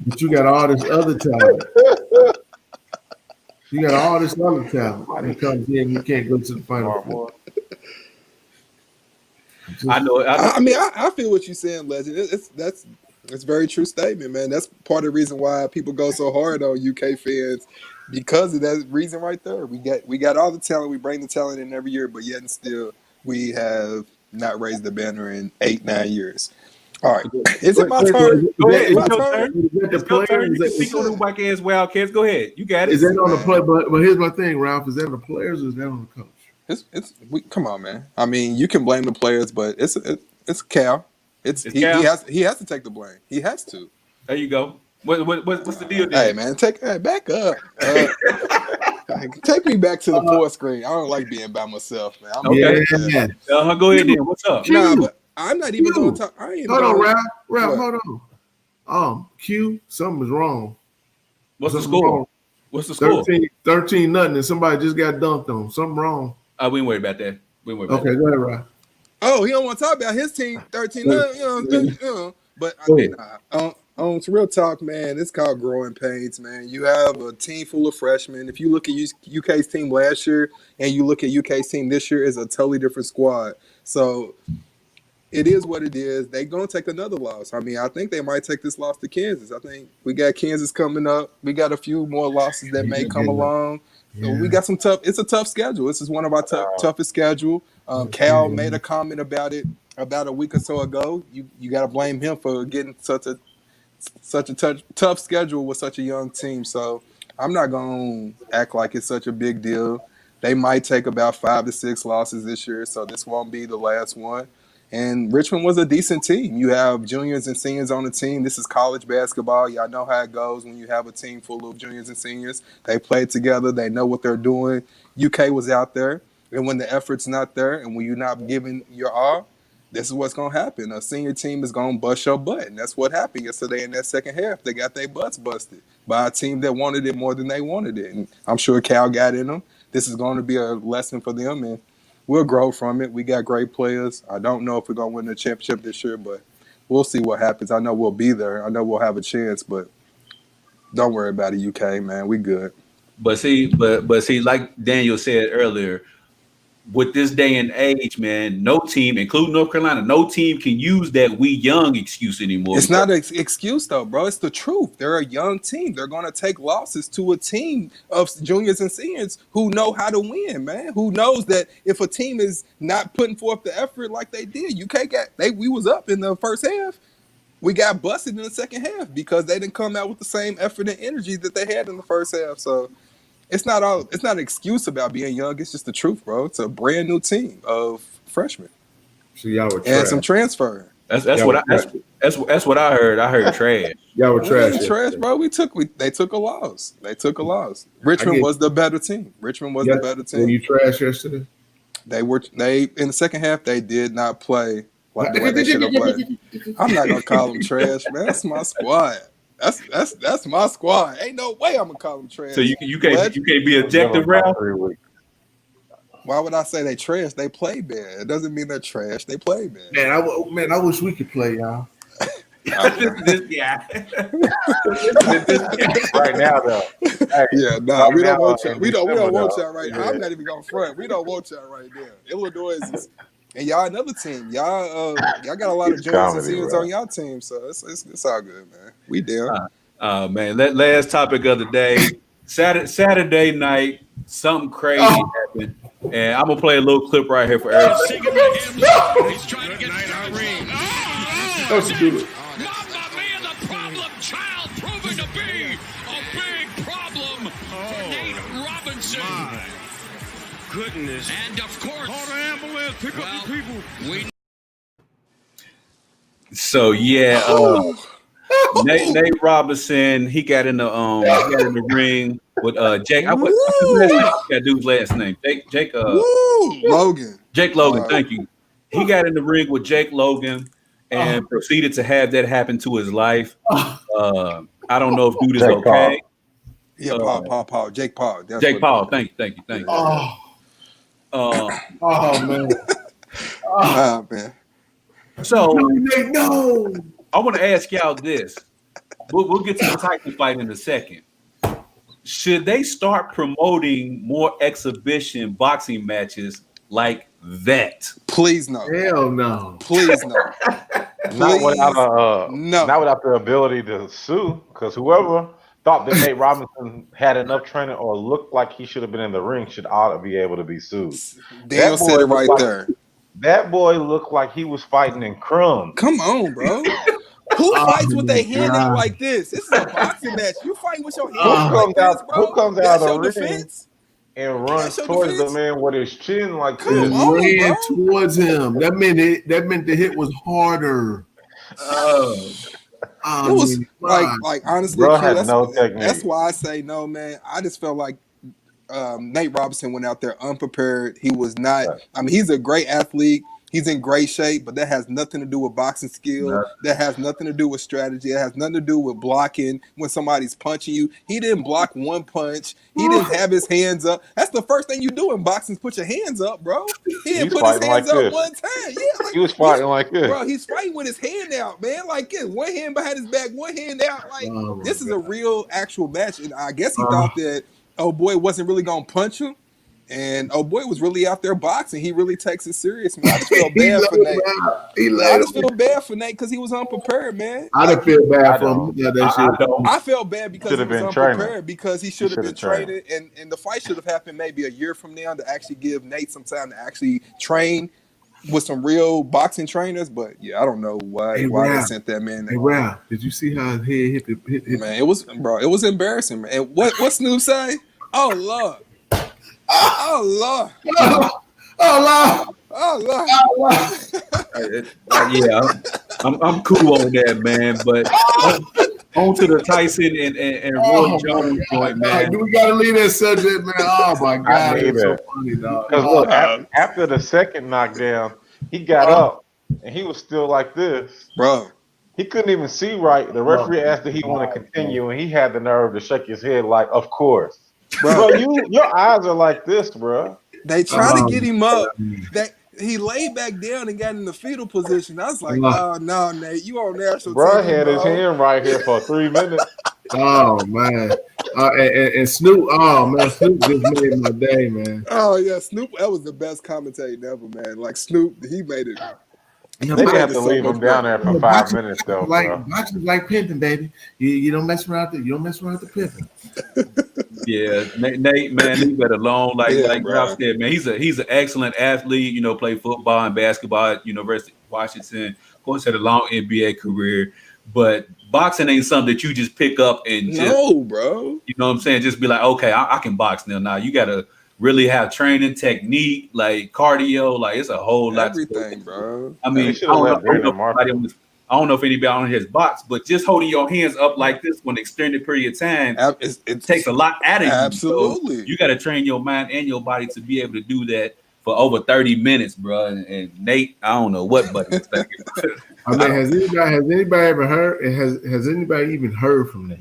Speaker 4: But you got all this other talent. You got all this other talent that comes in. You can't go to the Final Four.
Speaker 1: I know.
Speaker 2: I feel what you're saying, Legend. That's a very true statement, man. That's part of the reason why people go so hard on UK fans, because of that reason right there. We got all the talent. We bring the talent in every year, but yet and still we have not raised the banner in 8-9 years. All right, is it my turn?
Speaker 1: Go ahead.
Speaker 2: My turn.
Speaker 1: It's your turn. You can speak on the white ass Wildcats. Go ahead. You got it.
Speaker 4: Is that on the play? But here's my thing, Ralph. Is that on the players or is that on the coach?
Speaker 2: Come on, man. I mean, you can blame the players, but it's Cal.
Speaker 1: Cal?
Speaker 2: He has to take the blame. He has to.
Speaker 1: There you go. What's the deal?
Speaker 2: Hey, man, back up. Take me back to the fourth screen. I don't like being by myself, man.
Speaker 1: Okay. Go ahead, then. What's up?
Speaker 2: Nah, but I'm not even going to talk. Hold
Speaker 4: on, Ralph. Hold on. Q, something was wrong.
Speaker 1: What's the score? What's the score?
Speaker 4: 13 nothing, and somebody just got dunked on. Something wrong.
Speaker 1: We ain't worried about that.
Speaker 4: Okay, go ahead, Ralph.
Speaker 2: Oh, he don't want to talk about his team. 13 nothing, But I mean, on to real talk, man, it's called growing pains, man. You have a team full of freshmen. If you look at UK's team last year and you look at UK's team this year, it's a totally different squad. So it is what it is. They're going to take another loss. I mean, I think they might take this loss to Kansas. I think we got Kansas coming up. We got a few more losses that may come along. So we got some tough. It's a tough schedule. This is one of our toughest schedule. Cal made a comment about it about a week or so ago. You got to blame him for getting such a tough schedule with such a young team. So I'm not going to act like it's such a big deal. They might take about 5 to 6 losses this year, so this won't be the last one. And Richmond was a decent team. You have juniors and seniors on the team. This is college basketball. Y'all know how it goes when you have a team full of juniors and seniors. They play together. They know what they're doing. UK was out there. And when the effort's not there and when you're not giving your all, this is what's going to happen. A senior team is going to bust your butt. And that's what happened yesterday in that second half. They got their butts busted by a team that wanted it more than they wanted it. And I'm sure Cal got in them. This is going to be a lesson for them, and we'll grow from it. We got great players. I don't know if we're going to win the championship this year, but we'll see what happens. I know we'll be there. I know we'll have a chance, but don't worry about it, UK, man. We good.
Speaker 1: But see, like Daniel said earlier, with this day and age, man, no team, including North Carolina, no team can use that we young excuse anymore.
Speaker 2: It's not an excuse, though, bro. It's the truth. They're a young team. They're going to take losses to a team of juniors and seniors who know how to win, man. Who knows that if a team is not putting forth the effort like they did, we was up in the first half. We got busted in the second half because they didn't come out with the same effort and energy that they had in the first half. So it's not an excuse about being young. It's just the truth, bro. It's a brand new team of freshmen.
Speaker 4: So y'all were trash.
Speaker 2: And some transfer.
Speaker 1: That's what I heard. I heard trash.
Speaker 4: Y'all were trash.
Speaker 2: Trash, bro. They took a loss. Richmond was the better team. The better team.
Speaker 4: Were you trash yesterday?
Speaker 2: They in the second half they did not play like the way they should have played. I'm not gonna call them trash, man. That's my squad. That's my squad. Ain't no way I'm gonna call them trash.
Speaker 1: So you can't be objective, Ralph.
Speaker 2: Why would I say they trash? They play bad. It doesn't mean they're trash. They play bad.
Speaker 4: Man, I wish we could play, y'all.
Speaker 1: This guy.
Speaker 3: Right now, though. Hey,
Speaker 2: yeah, no, we don't want y'all. We don't want y'all right now. I'm not even going front. We don't want y'all right now. Illinois is, and y'all another team. Y'all got a lot of juniors and seniors on y'all team, so it's all good, man. We down.
Speaker 1: Man, last topic of the day. Saturday night, something crazy happened, and I'm gonna play a little clip right here for Eric.
Speaker 5: He's trying to get Irene.
Speaker 4: Don't you do it?
Speaker 5: Mamma mia, the problem child proving to be a big problem for Nate Robinson.
Speaker 6: My goodness.
Speaker 5: And of course,
Speaker 6: Call the ambulance, pick up the people.
Speaker 1: So yeah, Nate Robinson, he got in the ring with Jake. That dude's last name. Jake
Speaker 2: Logan.
Speaker 1: Jake Logan. Thank you. He got in the ring with Jake Logan and proceeded to have that happen to his life. I don't know if dude is okay.
Speaker 2: Yeah, Paul. Jake Paul. That's
Speaker 1: Jake Paul. Thank you.
Speaker 2: Man. Man.
Speaker 1: So
Speaker 4: No.
Speaker 1: I want to ask y'all this. We'll get to the Titan fight in a second. Should they start promoting more exhibition boxing matches like that?
Speaker 2: Please no.
Speaker 4: Hell no.
Speaker 2: Please no.
Speaker 3: Not without the ability to sue, because whoever thought that Nate Robinson had enough training or looked like he should have been in the ring should ought to be able to be sued.
Speaker 2: Daniel said it right there.
Speaker 3: That boy looked like he was fighting in crumbs.
Speaker 2: Come on, bro. Who fights with their hand out like this? This is a boxing match. You fighting with your hand out like this, bro?
Speaker 3: Who comes out of the ring and runs towards the man with his chin like this?
Speaker 4: Ran towards him. That meant the hit was harder.
Speaker 2: It was like honestly,
Speaker 3: bro had no technique.
Speaker 2: That's why I say no, man. I just felt like Nate Robinson went out there unprepared. He was not. I mean, he's a great athlete. He's in great shape, but that has nothing to do with boxing skill. No. That has nothing to do with strategy. It has nothing to do with blocking when somebody's punching you. He didn't block one punch. He didn't have his hands up. That's the first thing you do in boxing is put your hands up, bro. He didn't put his hands up one time. Yeah,
Speaker 3: he was fighting like this.
Speaker 2: Bro, he's fighting with his hand out, man. Like this. One hand behind his back, one hand out. Like this is a real actual match. And I guess he thought that boy wasn't really gonna punch him. And boy was really out there boxing. He really takes it serious, man. I just feel bad for Nate. I just feel bad for Nate because he was unprepared, man.
Speaker 4: I didn't feel bad for him.
Speaker 2: I felt bad because he was unprepared because he should have been training. And the fight should have happened maybe a year from now to actually give Nate some time to actually train with some real boxing trainers. But yeah, I don't know why they sent that man there.
Speaker 4: Hey, Ralph, did you see how his head hit?
Speaker 2: Man, it was embarrassing, man. And what Snoop say? Oh, Lord. Oh Lord.
Speaker 4: Oh,
Speaker 2: Oh Lord.
Speaker 1: Yeah, I'm cool on that, man. But on to the Tyson and Roy Jones joint, man.
Speaker 4: Do we got to leave that subject, man? Oh, my God.
Speaker 3: need
Speaker 4: It's so
Speaker 3: that.
Speaker 4: funny, dog.
Speaker 3: Because look, after the second knockdown, he got up and he was still like this.
Speaker 2: Bro.
Speaker 3: He couldn't even see right. The referee asked if he want to continue, and he had the nerve to shake his head like, "Of course, bro. Your eyes are like this, bro."
Speaker 2: They try to get him up. That he laid back down and got in the fetal position. I was like, oh no, Nate, you on national
Speaker 3: Bro
Speaker 2: TV,
Speaker 3: had his hand right here for 3 minutes.
Speaker 4: Oh, man. And Snoop, Snoop just made my day, man.
Speaker 2: Oh yeah, Snoop, that was the best commentating ever, man. Like Snoop, he made it.
Speaker 3: They have to leave him down there for 5 minutes, though.
Speaker 4: Boxing's like pimping, baby. You don't mess around. You don't mess around with the pimping.
Speaker 1: Yeah, Nate, man, he got a long, like Ralph said, man. He's an excellent athlete. Played football and basketball at University of Washington. Of course, had a long NBA career. But boxing ain't something that you just pick up and
Speaker 2: bro.
Speaker 1: You know what I'm saying? Just be like, okay, I can box now. Now you gotta really have training, technique, like cardio, like it's a whole lot.
Speaker 2: Everything, bro.
Speaker 1: I mean, I don't know if anybody on his box, but just holding your hands up like this for an extended period of time, it takes a lot out of you.
Speaker 2: Absolutely.
Speaker 1: So you got to train your mind and your body to be able to do that for over 30 minutes, bro. And Nate, I don't know what button is thinking.
Speaker 4: I mean, has anybody ever heard? Has anybody even heard from Nate?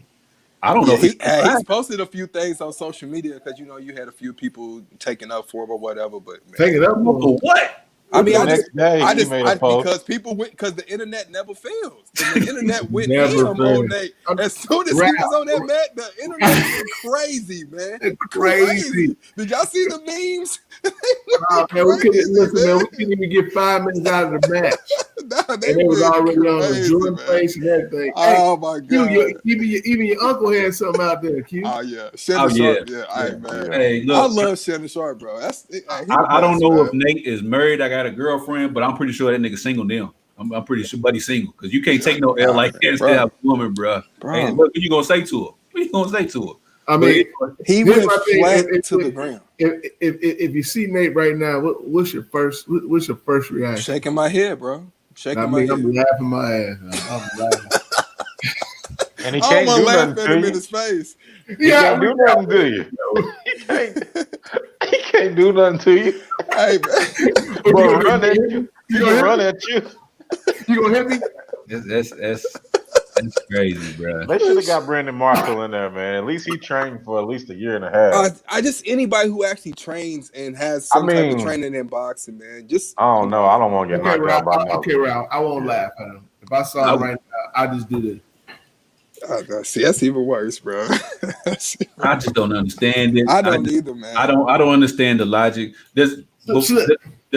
Speaker 1: I don't know.
Speaker 2: He's posted a few things on social media because you had a few people taking up for him or whatever. But man,
Speaker 4: taking up for
Speaker 1: what?
Speaker 2: I mean, because people went because the internet never fails. The internet went in on Nate. As soon as he was on that mat, the internet went crazy, man. Crazy. Did y'all see the memes?
Speaker 4: Man, we couldn't even get 5 minutes out of the match. They was already on the Jordan face and everything.
Speaker 2: Oh my god!
Speaker 4: Even your uncle had something out there, Q.
Speaker 2: Oh yeah, Shannon Sharp. Yeah, man.
Speaker 1: Hey, look,
Speaker 2: I love Shannon Sharp, bro.
Speaker 1: I don't know if Nate is married. I got a girlfriend, but I'm pretty sure that nigga single now. I'm pretty sure Buddy's single because you can't take no L like that and still have a woman, bro. And what you gonna say to her? What you gonna say to her?
Speaker 4: I mean,
Speaker 2: he went flat to the ground.
Speaker 4: If you see Nate right now, what's your first reaction?
Speaker 2: Shaking my head, bro.
Speaker 4: I'm laughing my ass. I'm laughing.
Speaker 3: And he can't do nothing to you.
Speaker 2: In his face.
Speaker 3: He can't do nothing to you. He can't do nothing to you.
Speaker 2: Hey, man.
Speaker 3: Bro, run at you. He gonna run at you.
Speaker 4: You gonna hit me?
Speaker 1: That's crazy, bro.
Speaker 3: They should have got Brandon Marshall in there, man. At least he trained for at least a year and a half.
Speaker 2: I just anybody who actually trains and has some type of training in boxing, man. Just
Speaker 3: I don't know. I don't want to get knocked out by
Speaker 4: Okay, Ralph. I won't laugh at him. If I saw him right now, I just do this.
Speaker 2: See, that's even worse, bro.
Speaker 1: I just don't understand it.
Speaker 2: I don't either, man.
Speaker 1: I don't understand the logic. Does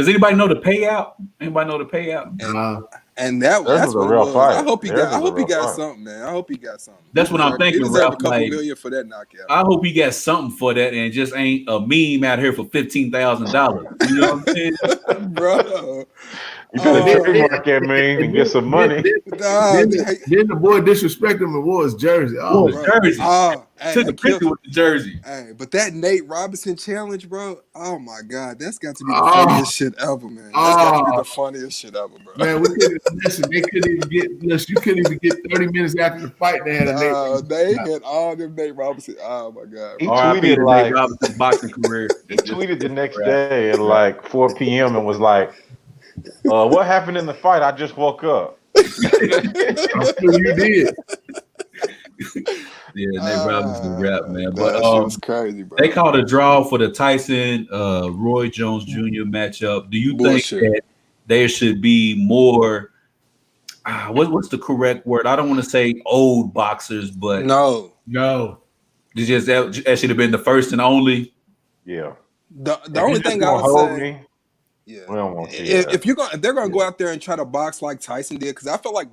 Speaker 1: anybody know the payout? Anybody know the payout?
Speaker 2: And that's
Speaker 3: was a
Speaker 2: what
Speaker 3: real
Speaker 2: it was.
Speaker 3: fight.
Speaker 2: I hope he got
Speaker 3: fight.
Speaker 2: something, man. I hope he got something.
Speaker 1: That's what I'm thinking.
Speaker 2: He deserved a couple million for that knockout.
Speaker 1: I hope he got something for that and just ain't a meme out here for $15,000. You know what I'm saying,
Speaker 2: bro?
Speaker 3: You could have trademarked that meme and get some money.
Speaker 4: Then the boy disrespected him and wore his jersey.
Speaker 1: Jersey. Took a picture with the jersey.
Speaker 2: Hey, but that Nate Robinson challenge, bro. Oh my god, that's got to be the funniest shit ever, man. That's got to be the funniest shit ever, bro.
Speaker 4: Man, they couldn't even get. You couldn't even get 30 minutes after the fight. They had
Speaker 2: they had all them Nate Robinson. Oh my god.
Speaker 3: He tweeted like
Speaker 1: Nate Robinson's boxing career.
Speaker 3: He tweeted the next day at like 4 p.m. and was like, "What happened in the fight? I just woke up."
Speaker 4: I'm sure you did.
Speaker 1: Yeah, Nate Robinson rap, man. But
Speaker 2: was crazy, bro.
Speaker 1: They called a draw for the Tyson Roy Jones Jr. matchup. Do you think that there should be more? What's the correct word? I don't want to say old boxers, but
Speaker 2: no.
Speaker 1: That should have been the first and only.
Speaker 3: Yeah.
Speaker 2: The only thing I would say.
Speaker 3: Yeah. We don't want to see
Speaker 2: if they're gonna go out there and try to box like Tyson did, because I feel like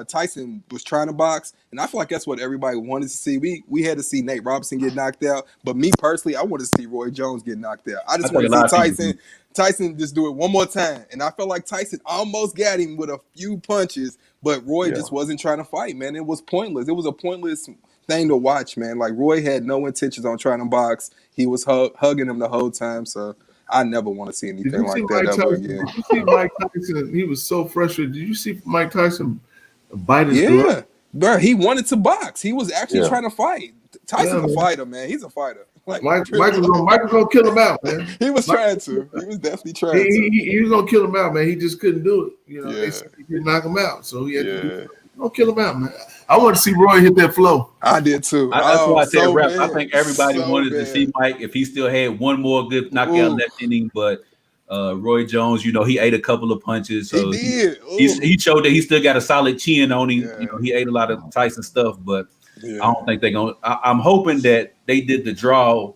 Speaker 2: Tyson was trying to box, and I feel like that's what everybody wanted to see. We had to see Nate Robinson get knocked out, but me personally, I wanted to see Roy Jones get knocked out. I just want to see Tyson just do it one more time, and I felt like Tyson almost got him with a few punches, but Roy just wasn't trying to fight, man. It was pointless. It was a pointless thing to watch, man. Like Roy had no intentions on trying to box. He was hugging him the whole time. So I never want to see anything like that ever again.
Speaker 4: Did you see Mike Tyson? He was so frustrated. Did you see Mike Tyson bite his
Speaker 2: Yeah,
Speaker 4: glove?
Speaker 2: bro. He wanted to box. He was actually trying to fight. Tyson's a
Speaker 4: man.
Speaker 2: fighter, man. He's a fighter. Like
Speaker 4: Michael's gonna kill him out, man.
Speaker 2: he was trying to. He was definitely trying to.
Speaker 4: He was gonna kill him out, man. He just couldn't do it. You know,
Speaker 2: Yeah.
Speaker 4: they said he could knock him out, so he had to don't kill him out, man. I want to see Roy hit that flow.
Speaker 2: I did too.
Speaker 1: That's why I said
Speaker 2: so
Speaker 1: rap.
Speaker 2: bad.
Speaker 1: I think everybody
Speaker 2: So
Speaker 1: wanted to
Speaker 2: bad.
Speaker 1: see Mike if he still had one more good knockout left in him, but Roy Jones, you know, he ate a couple of punches, so
Speaker 2: He did.
Speaker 1: he showed that he still got a solid chin on him.
Speaker 2: Yeah.
Speaker 1: You know, he ate a lot of Tyson stuff, but
Speaker 2: Yeah.
Speaker 1: I don't think they're gonna. I'm hoping that they did the draw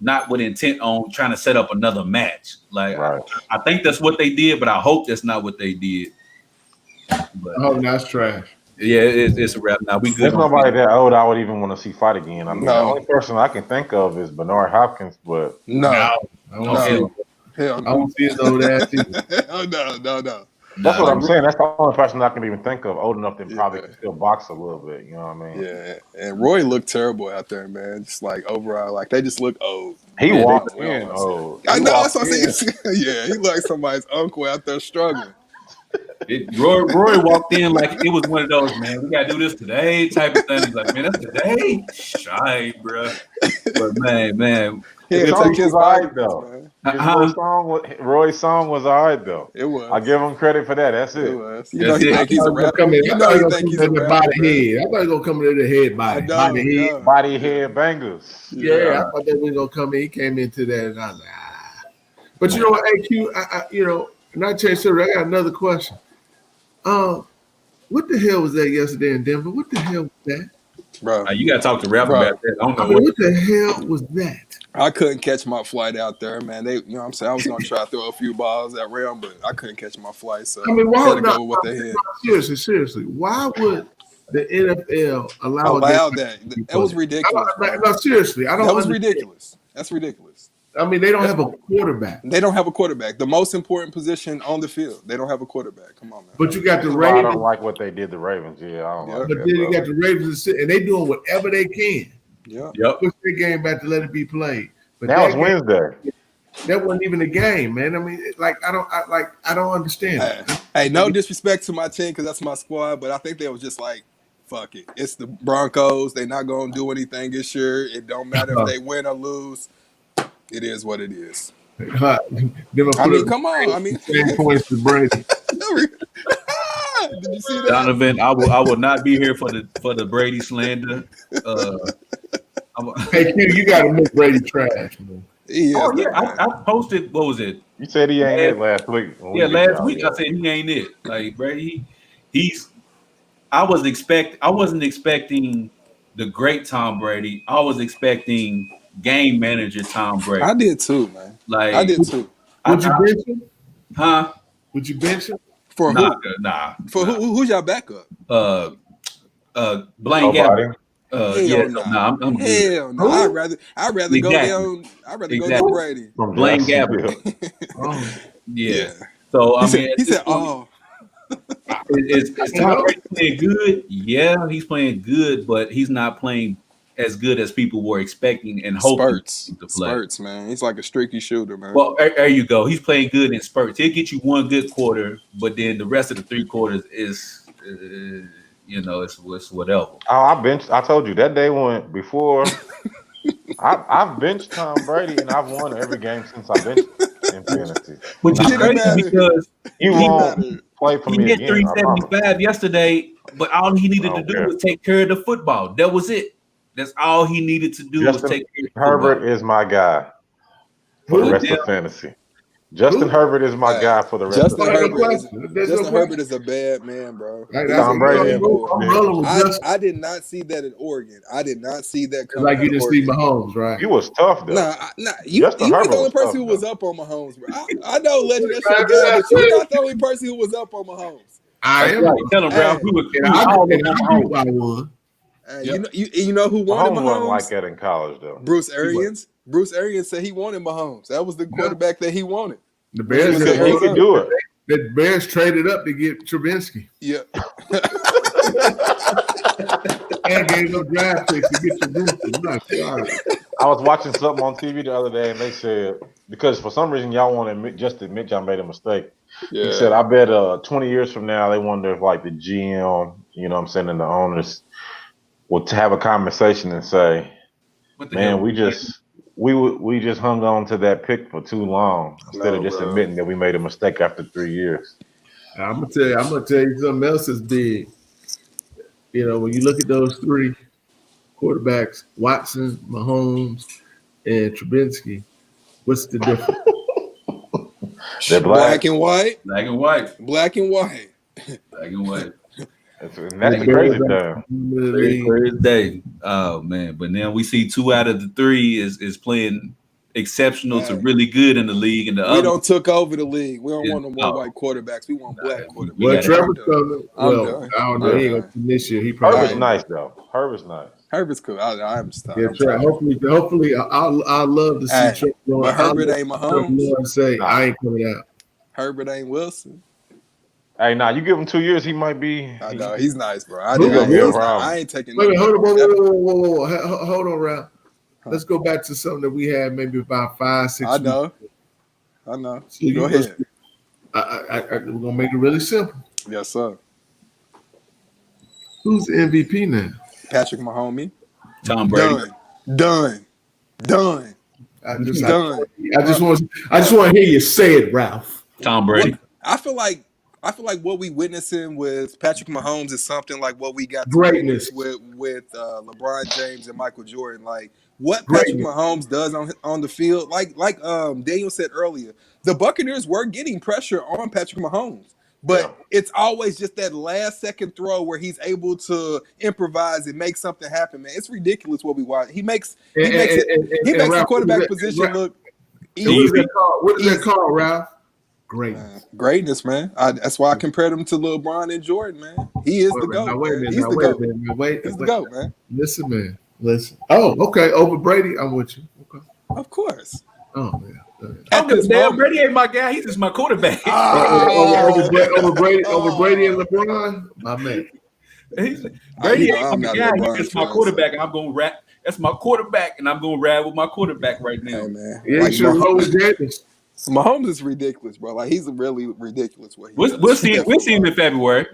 Speaker 1: not with intent on trying to set up another match. Like I think that's what they did, but I hope that's not what they did. But,
Speaker 4: Oh, that's trash.
Speaker 1: yeah, it's a wrap now. We good.
Speaker 3: There's nobody that old I would even want to see fight again. I mean,
Speaker 2: No.
Speaker 3: the only person I can think of is Bernard Hopkins, but
Speaker 2: No.
Speaker 4: I don't see it.
Speaker 2: Hell
Speaker 4: I
Speaker 2: no.
Speaker 4: don't see his old ass either.
Speaker 2: Oh, no.
Speaker 3: that's what I'm saying. That's the only person I can even think of old enough that probably can still box a little bit. You know what I mean?
Speaker 2: Yeah. And Roy looked terrible out there, man. Just like overall, like they just look old.
Speaker 3: He
Speaker 2: Yeah,
Speaker 3: walked
Speaker 2: they-
Speaker 3: in old.
Speaker 2: I
Speaker 3: He
Speaker 2: know
Speaker 3: walked
Speaker 2: that's what I'm
Speaker 3: in.
Speaker 2: saying. Yeah, he like somebody's uncle out there struggling.
Speaker 1: Roy walked in like it was one of those, man, we gotta do this today type of thing. He's like, man, that's today? Shy, bro. But man.
Speaker 2: He
Speaker 3: His
Speaker 2: had
Speaker 3: song
Speaker 2: to take his
Speaker 3: was all right,
Speaker 2: vitamins,
Speaker 3: though.
Speaker 2: man.
Speaker 3: Roy's song was all right, though.
Speaker 2: It was.
Speaker 3: I give him credit for that. That's
Speaker 2: It
Speaker 3: it.
Speaker 2: was. You know
Speaker 1: That's
Speaker 2: he
Speaker 1: it.
Speaker 2: think he's a rapper.
Speaker 4: Come in.
Speaker 2: You
Speaker 4: I
Speaker 2: know
Speaker 4: thought
Speaker 2: he
Speaker 4: gonna
Speaker 2: think
Speaker 4: come
Speaker 2: he's a
Speaker 4: in the
Speaker 2: rapper.
Speaker 4: body
Speaker 2: man.
Speaker 4: head. I thought he was gonna come in the head
Speaker 2: I
Speaker 4: body.
Speaker 2: know,
Speaker 4: Body head.
Speaker 2: yeah.
Speaker 3: Body head bangers.
Speaker 4: Yeah, I thought that was gonna come in. He came into that, and I was like, ah. But you know what, AQ, I you know, not change subject. I got another question. What the hell was that yesterday in Denver? What the hell was that?
Speaker 2: Bro,
Speaker 1: You gotta talk to Ralph
Speaker 2: Bro.
Speaker 1: about that. I don't
Speaker 4: I
Speaker 1: know
Speaker 4: mean,
Speaker 1: what.
Speaker 4: what the hell was that?
Speaker 2: I couldn't catch my flight out there, man. They, you know what I'm saying? I was gonna try to throw a few balls at Ram, but I couldn't catch my flight, so
Speaker 4: I mean, why
Speaker 2: had to
Speaker 4: not?
Speaker 2: go with what they had.
Speaker 4: Seriously, why would the NFL allow
Speaker 2: That was ridiculous.
Speaker 4: No, seriously, I don't.
Speaker 2: That was
Speaker 4: understand.
Speaker 2: ridiculous. That's ridiculous.
Speaker 4: I mean, they don't have a quarterback,
Speaker 2: They don't have a quarterback. The most important position on the field. They don't have a quarterback. Come on, man.
Speaker 4: but you got the
Speaker 3: That's why I
Speaker 4: Ravens.
Speaker 3: don't like what they did to Ravens. Yeah, I don't like
Speaker 4: But
Speaker 3: that.
Speaker 4: then you
Speaker 3: bro.
Speaker 4: got the Ravens, and they doing whatever they can.
Speaker 2: Yeah.
Speaker 1: Yep.
Speaker 4: Push their game back to let it be played. But
Speaker 3: That was
Speaker 4: game,
Speaker 3: Wednesday.
Speaker 4: that wasn't even a game, man. I mean, I don't understand. that.
Speaker 2: Hey, no disrespect to my team because that's my squad, but I think they was just like, fuck it. It's the Broncos. They're not going to do anything this year. It don't matter if they win or lose. It is what it is.
Speaker 4: Then I
Speaker 2: I mean, come on. I mean,
Speaker 4: 10 points to Brady.
Speaker 2: did you see that?
Speaker 1: Donovan, I will not be here for the Brady slander.
Speaker 4: Hey, Q, you got to make Brady trash, man.
Speaker 2: He is
Speaker 1: Oh
Speaker 2: that
Speaker 1: yeah,
Speaker 2: guy.
Speaker 1: I posted. What was it?
Speaker 3: You said he ain't it last week.
Speaker 1: Yeah, last week I said he ain't it. Like Brady, I wasn't expecting the great Tom Brady. I was expecting game manager Tom Brady.
Speaker 2: I did too, man.
Speaker 1: Like
Speaker 2: I did too.
Speaker 4: Would you bench him?
Speaker 1: Huh?
Speaker 4: Would you bench him?
Speaker 2: For
Speaker 1: Nah.
Speaker 2: who? For who's y'all backup?
Speaker 1: Blaine
Speaker 3: Nobody.
Speaker 1: Gabbert.
Speaker 2: Hell
Speaker 1: Yeah,
Speaker 2: no.
Speaker 1: I'm good.
Speaker 2: Hell no. I'd rather go
Speaker 1: Exactly.
Speaker 2: down. I'd rather go
Speaker 1: Exactly.
Speaker 2: to Brady.
Speaker 3: From
Speaker 1: Blaine
Speaker 3: Jacksonville.
Speaker 1: Gabbert.
Speaker 4: Oh,
Speaker 1: Yeah. So I mean,
Speaker 2: He said, "Oh,
Speaker 1: is Tom Brady playing good? Yeah, he's playing good, but he's not playing as good as people were expecting and hoping
Speaker 2: spurts,
Speaker 1: to play.
Speaker 2: spurts, man. He's like a streaky shooter, man.
Speaker 1: Well, there you go. He's playing good in spurts. He'll get you one good quarter, but then the rest of the 3 quarters is, it's whatever.
Speaker 3: Oh, I told you that day when before I've benched Tom Brady and I've won every game since I benched him in fantasy.
Speaker 1: Which is
Speaker 2: It
Speaker 1: crazy
Speaker 2: matter.
Speaker 1: because
Speaker 3: He won't play for
Speaker 1: he
Speaker 3: me
Speaker 1: hit
Speaker 3: again. I promise.
Speaker 1: 375 yesterday, but all he needed to do
Speaker 3: Okay.
Speaker 1: was take care of the football. That was it. That's all he needed to do was take care of the
Speaker 3: Herbert
Speaker 1: football.
Speaker 3: is my guy for the rest of fantasy. Justin Herbert is my guy for the rest
Speaker 2: Justin
Speaker 3: of
Speaker 2: Justin Herbert is a bad man, bro.
Speaker 3: Tom Brady.
Speaker 4: I'm rolling with Justin.
Speaker 2: I did not see that in Oregon. I did not see that coming.
Speaker 4: Like you
Speaker 2: out of
Speaker 4: didn't see
Speaker 2: Oregon.
Speaker 4: Mahomes, right?
Speaker 3: He was tough though.
Speaker 2: Nah, you
Speaker 3: Justin
Speaker 2: were the
Speaker 3: Herbert
Speaker 2: only
Speaker 3: was
Speaker 2: person
Speaker 3: tough,
Speaker 2: who was
Speaker 3: though.
Speaker 2: up on Mahomes, bro. I know Legend that shit good, but you're not the only person who was up on Mahomes.
Speaker 4: I am.
Speaker 1: Right. Tell him, Ralph, we were all
Speaker 4: And I knew I won.
Speaker 2: You know who wanted
Speaker 3: Mahomes wasn't like
Speaker 2: Mahomes?
Speaker 3: that in college though.
Speaker 2: Bruce Arians. Bruce Arians said he wanted Mahomes. That was the quarterback that he wanted.
Speaker 4: The Bears,
Speaker 2: He
Speaker 3: He could do it.
Speaker 4: the Bears traded up to get Trubinsky.
Speaker 2: Yeah.
Speaker 4: and gave up draft picks to get your rookie. My God.
Speaker 3: I was watching something on TV the other day, and they said because for some reason y'all want to admit y'all made a mistake.
Speaker 2: Yeah.
Speaker 3: He said, I bet 20 years from now they wonder if like the GM, you know what I'm saying, and the owners will have a conversation and say, man, we just hung on to that pick for too long instead of just admitting that we made a mistake after 3 years.
Speaker 4: I'm gonna tell you something else is big. You know, when you look at those three quarterbacks, Watson, Mahomes, and Trubinsky, what's the difference?
Speaker 3: They're
Speaker 2: black and white.
Speaker 1: Black and white.
Speaker 2: Black and white.
Speaker 1: Black and white.
Speaker 3: That's the crazy thing.
Speaker 1: Very crazy day. Oh man! But now we see 2 out of the 3 is playing exceptional to really good in the league, and
Speaker 2: we don't took over the league. We don't want no more white quarterbacks. We want black quarterbacks.
Speaker 4: Well, Trevor's coming. Well, I don't know. He ain't gonna come this year. He probably
Speaker 3: Herbert's nice though. Herbert's nice.
Speaker 2: Herbert's cool. I'm stuck.
Speaker 4: Yeah, hopefully, I'll love to see Trevor.
Speaker 2: But Herbert ain't Mahomes.
Speaker 4: Say I ain't coming out.
Speaker 2: Herbert ain't Wilson.
Speaker 3: Hey, you give him 2 years, he might be.
Speaker 2: I know he's nice, bro. I ain't taking.
Speaker 4: Wait, hold on, hold on, Ralph. Let's go back to something that we had maybe about 5-6 weeks.
Speaker 2: I know.
Speaker 4: So
Speaker 2: go ahead.
Speaker 4: We're gonna make it really simple.
Speaker 2: Yes, sir.
Speaker 4: Who's the MVP now?
Speaker 2: Patrick Mahomes.
Speaker 1: Tom Brady.
Speaker 2: Done.
Speaker 4: I just want to hear you say it, Ralph.
Speaker 1: Tom Brady.
Speaker 2: I feel like what we witnessing with Patrick Mahomes is something like what we got
Speaker 4: greatness
Speaker 2: with LeBron James and Michael Jordan. Like what Patrick Mahomes does on the field, like Daniel said earlier, the Buccaneers were getting pressure on Patrick Mahomes, but it's always just that last second throw where he's able to improvise and make something happen. Man, it's ridiculous what we watch. He makes the quarterback position look easy.
Speaker 4: What is that called, Ralph?
Speaker 2: Greatness, man. That's why I compared him to LeBron and Jordan, man. He is the GOAT. He's the GOAT, man.
Speaker 4: Listen, man. Oh, okay. Over Brady, I'm with you. Okay.
Speaker 2: Of course.
Speaker 4: Oh, man.
Speaker 1: Brady ain't my guy. He's just my quarterback.
Speaker 4: Over Brady and LeBron, my man.
Speaker 1: Brady ain't my guy. He's just my quarterback. I'm going to rap. That's my quarterback, and I'm going to rap with my quarterback right now.
Speaker 2: Hey, man.
Speaker 4: Yeah, like
Speaker 2: Mahomes is ridiculous, bro. Like he's really ridiculous.
Speaker 1: We'll see him in February.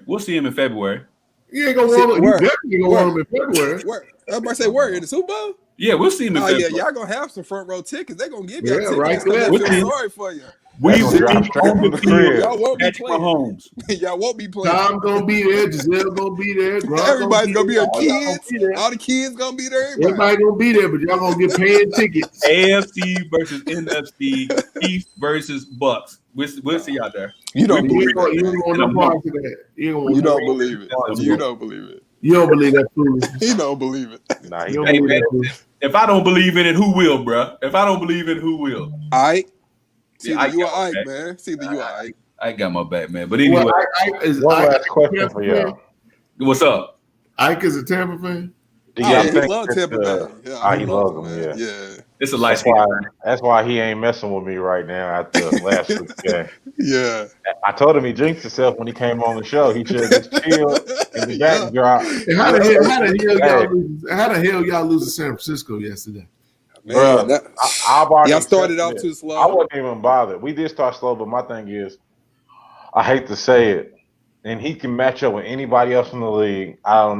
Speaker 4: You ain't gonna want him. You definitely gonna want him in February.
Speaker 2: Everybody say word in the Super Bowl.
Speaker 1: Yeah, we'll see him in February.
Speaker 2: Yeah, y'all gonna have some front row tickets. They're gonna give y'all tickets.
Speaker 4: Right
Speaker 2: there. Feel sorry for you.
Speaker 1: We will be on the field.
Speaker 2: Y'all won't be playing.
Speaker 1: Mahomes.
Speaker 2: Y'all won't be playing.
Speaker 4: Tom gonna be there. Giselle gonna be there.
Speaker 2: Everybody's gonna be there. Kids. All the kids gonna be there.
Speaker 4: Everybody gonna be there, but y'all gonna get paying tickets.
Speaker 1: AFC versus NFC. Chiefs versus Bucks. We'll see y'all there.
Speaker 2: You don't believe it.
Speaker 4: You don't want no part of that.
Speaker 2: You don't believe it. You don't believe it.
Speaker 4: You don't believe that foolishness.
Speaker 2: He don't believe it.
Speaker 3: Nah,
Speaker 1: if I don't believe in it, who will, bro? If I don't believe in it, who will?
Speaker 2: All right. See,
Speaker 1: Yeah,
Speaker 2: you are Ike, man. See that you are Ike.
Speaker 1: I got my back, man. But anyway,
Speaker 3: one last question for y'all.
Speaker 1: What's up?
Speaker 4: Ike is a Tampa fan.
Speaker 3: Do y'all
Speaker 2: he
Speaker 3: think
Speaker 2: loves Tampa Bay.
Speaker 3: he loves them,
Speaker 2: yeah.
Speaker 1: It's a light.
Speaker 3: That's why he ain't messing with me right now after last week's game.
Speaker 2: Yeah.
Speaker 3: I told him he jinxed himself when he came on the show. He should have just chilled in the backdrop.
Speaker 4: How the hell y'all lose to San Francisco yesterday?
Speaker 3: Man,
Speaker 2: y'all started off too slow.
Speaker 3: I wasn't even bothered. We did start slow, but my thing is, I hate to say it, and he can match up with anybody else in the league. I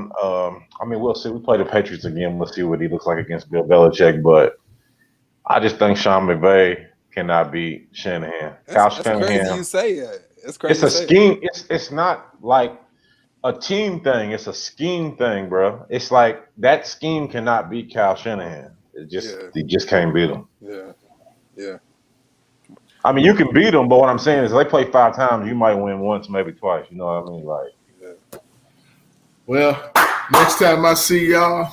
Speaker 3: mean, we'll see. We play the Patriots again. We'll see what he looks like against Bill Belichick. But I just think Sean McVay cannot beat Shanahan.
Speaker 2: That's crazy you say that. It's crazy.
Speaker 3: It's a scheme. It's not like a team thing. It's a scheme thing, bro. It's like that scheme cannot beat Kyle Shanahan. You just can't beat him.
Speaker 2: Yeah.
Speaker 3: I mean, you can beat them, but what I'm saying is, if they play 5 times, you might win once, maybe twice. You know what I mean? Like,
Speaker 4: well, next time I see y'all,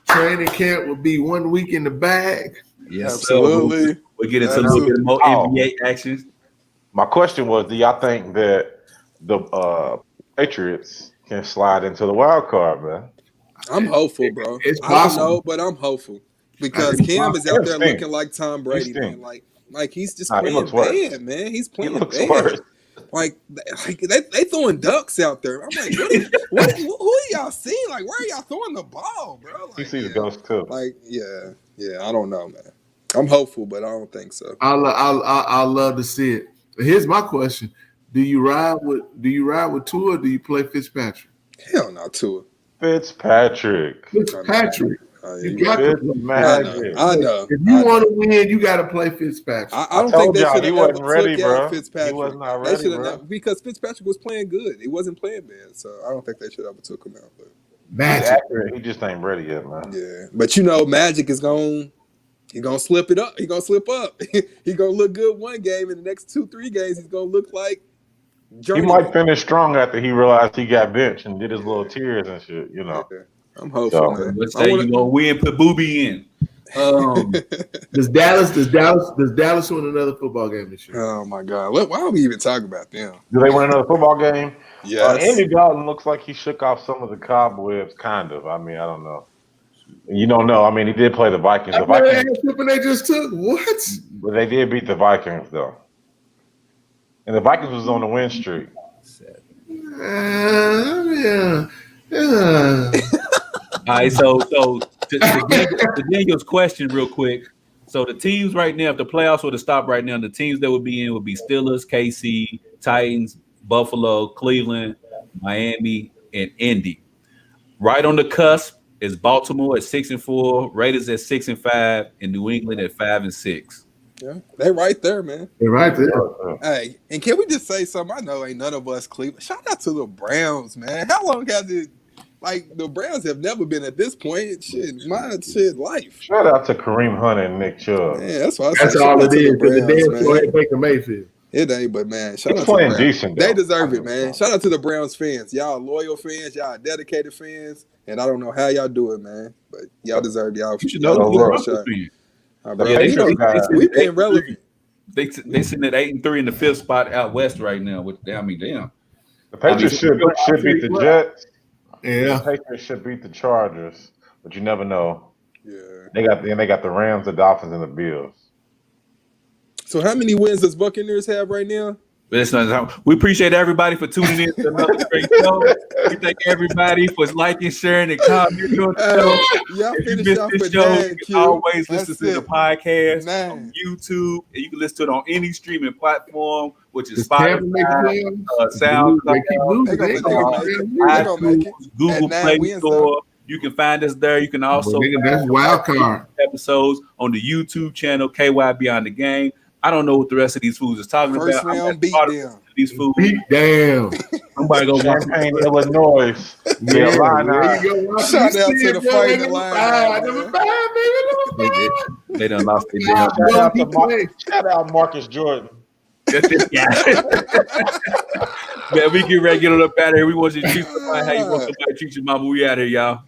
Speaker 4: training camp will be 1 week in the bag.
Speaker 1: Yes,
Speaker 2: absolutely.
Speaker 1: We'll get into a little bit more NBA action.
Speaker 3: My question was, do y'all think that the Patriots can slide into the wild card, man?
Speaker 2: I'm hopeful, bro.
Speaker 4: It's
Speaker 2: I
Speaker 4: possible.
Speaker 2: don't know, but I'm hopeful because Cam is out there looking like Tom Brady, man. Like he's just playing bad, man. He's playing bad. Like they throwing ducks out there. I'm like, who are y'all seeing? Like, where are y'all throwing the ball, bro? Like,
Speaker 3: He sees ghosts too.
Speaker 2: Like, yeah. I don't know, man. I'm hopeful, but I don't think so.
Speaker 4: I'll love to see it. Here's my question: Do you ride with Tua? Or do you play Fitzpatrick?
Speaker 2: Hell no, Tua.
Speaker 3: Fitzpatrick.
Speaker 4: Fitzpatrick.
Speaker 2: Yeah,
Speaker 4: You got to play.
Speaker 3: Magic.
Speaker 2: I know.
Speaker 4: If you want to win, you got to play Fitzpatrick.
Speaker 2: I don't
Speaker 3: told
Speaker 2: think they
Speaker 3: y'all
Speaker 2: should
Speaker 3: he
Speaker 2: have
Speaker 3: wasn't
Speaker 2: ever
Speaker 3: ready,
Speaker 2: took
Speaker 3: bro.
Speaker 2: out Fitzpatrick.
Speaker 3: He was not
Speaker 2: They
Speaker 3: ready,
Speaker 2: should have
Speaker 3: bro.
Speaker 2: because Fitzpatrick was playing good. He wasn't playing bad, so I don't think they should have ever took him out. But
Speaker 3: He's
Speaker 4: Magic.
Speaker 3: accurate. He just ain't ready yet, man.
Speaker 2: yeah, but Magic is gonna slip it up. He gonna slip up. He gonna look good one game. In the next 2-3 games, he's gonna look like
Speaker 3: He
Speaker 2: journeyman.
Speaker 3: might finish strong after he realized he got benched and did his little tears and shit. You know.
Speaker 2: Yeah. I'm hopeful,
Speaker 3: So,
Speaker 2: man.
Speaker 1: Let's say you gonna win, put Booby in.
Speaker 4: Does Dallas win another football game this year?
Speaker 2: Oh my God! Why don't we even talk about them?
Speaker 3: do they win another football game?
Speaker 2: Yes.
Speaker 3: Andy Dalton looks like he shook off some of the cobwebs, kind of. I mean, I don't know. You don't know. I mean, he did play the Vikings. The Vikings,
Speaker 4: They just took what?
Speaker 3: but they did beat the Vikings though, and the Vikings was on the win streak.
Speaker 4: Yeah.
Speaker 1: All right, so to Daniel's question real quick. So the teams right now, if the playoffs were to stop right now, the teams that would be in would be Steelers, KC, Titans, Buffalo, Cleveland, Miami, and Indy. Right on the cusp is Baltimore at 6-4, Raiders at 6-5, and New England at 5-6.
Speaker 2: Yeah, they right there, man.
Speaker 4: They're right there.
Speaker 2: Hey, and can we just say something? I know ain't none of us Cleveland. Shout out to the Browns, man. How long has it? Like the Browns have never been at this point. Life.
Speaker 3: Shout out to Kareem Hunt and Nick Chubb.
Speaker 2: Yeah, that's why I
Speaker 4: That's
Speaker 2: say
Speaker 4: all
Speaker 2: shout out
Speaker 4: it
Speaker 2: to
Speaker 4: is.
Speaker 2: the
Speaker 4: Because the damn
Speaker 2: Browns,
Speaker 4: show
Speaker 2: man.
Speaker 4: ain't Baker Mayfield.
Speaker 2: It ain't, but man, shout
Speaker 3: He's
Speaker 2: out to
Speaker 3: playing
Speaker 2: the Browns.
Speaker 3: decent,
Speaker 2: They
Speaker 3: though.
Speaker 2: deserve it, man. Shout out to the Browns fans. Y'all loyal fans. Y'all dedicated fans. And I don't know how y'all do it, man. But y'all deserve y'all.
Speaker 1: You should
Speaker 2: y'all
Speaker 1: know
Speaker 2: deserve
Speaker 1: who
Speaker 2: a
Speaker 1: the
Speaker 2: shot.
Speaker 1: Broncos fan.
Speaker 2: Bro,
Speaker 1: Yeah,
Speaker 2: you know, we being
Speaker 1: 8-3.
Speaker 2: relevant.
Speaker 1: They sitting at 8-3 in the 5th spot out west right now. With damn.
Speaker 3: The Patriots should beat the Jets.
Speaker 4: Yeah.
Speaker 3: The Patriots should beat the Chargers, but you never know.
Speaker 2: Yeah.
Speaker 3: They got the Rams, the Dolphins, and the Bills.
Speaker 2: So how many wins does Buccaneers have right now?
Speaker 1: We appreciate everybody for tuning in to another great show. We thank everybody for liking, sharing, and commenting on the show.
Speaker 2: Y'all
Speaker 1: If you
Speaker 2: finish
Speaker 1: missed
Speaker 2: off
Speaker 1: this
Speaker 2: with
Speaker 1: show,
Speaker 2: 9,
Speaker 1: you
Speaker 2: Q.
Speaker 1: can always listen
Speaker 2: That's
Speaker 1: to the
Speaker 2: it.
Speaker 1: podcast
Speaker 2: 9.
Speaker 1: on YouTube, and you can listen to it on any streaming platform, which is
Speaker 4: Does Tampa make
Speaker 1: Spotify,
Speaker 4: it?
Speaker 1: SoundCloud,
Speaker 4: They keep losing.
Speaker 2: They gonna make it. They gonna make it.
Speaker 1: Google
Speaker 2: At 9
Speaker 1: Play
Speaker 2: wins,
Speaker 1: Store. You can find us there. You can also
Speaker 4: That's wild card.
Speaker 1: episodes on the YouTube channel KY Beyond the Game. I don't know what the rest of these fools is talking
Speaker 2: First
Speaker 1: about.
Speaker 2: round beat down.
Speaker 1: These fools.
Speaker 4: Beat down.
Speaker 1: Somebody go watch
Speaker 3: Champaign, Illinois.
Speaker 4: Yeah,
Speaker 3: Illini.
Speaker 4: there you go.
Speaker 2: Shout out to the fighting
Speaker 4: number
Speaker 2: line,
Speaker 4: 5,
Speaker 2: man.
Speaker 4: number 5, baby.
Speaker 1: They done lost their damn.
Speaker 3: Shout out Marcus Jordan.
Speaker 1: That's this guy. Man, we get ready to get on up out of here. We want you to treat somebody how you want somebody to treat your mama. We out here, y'all.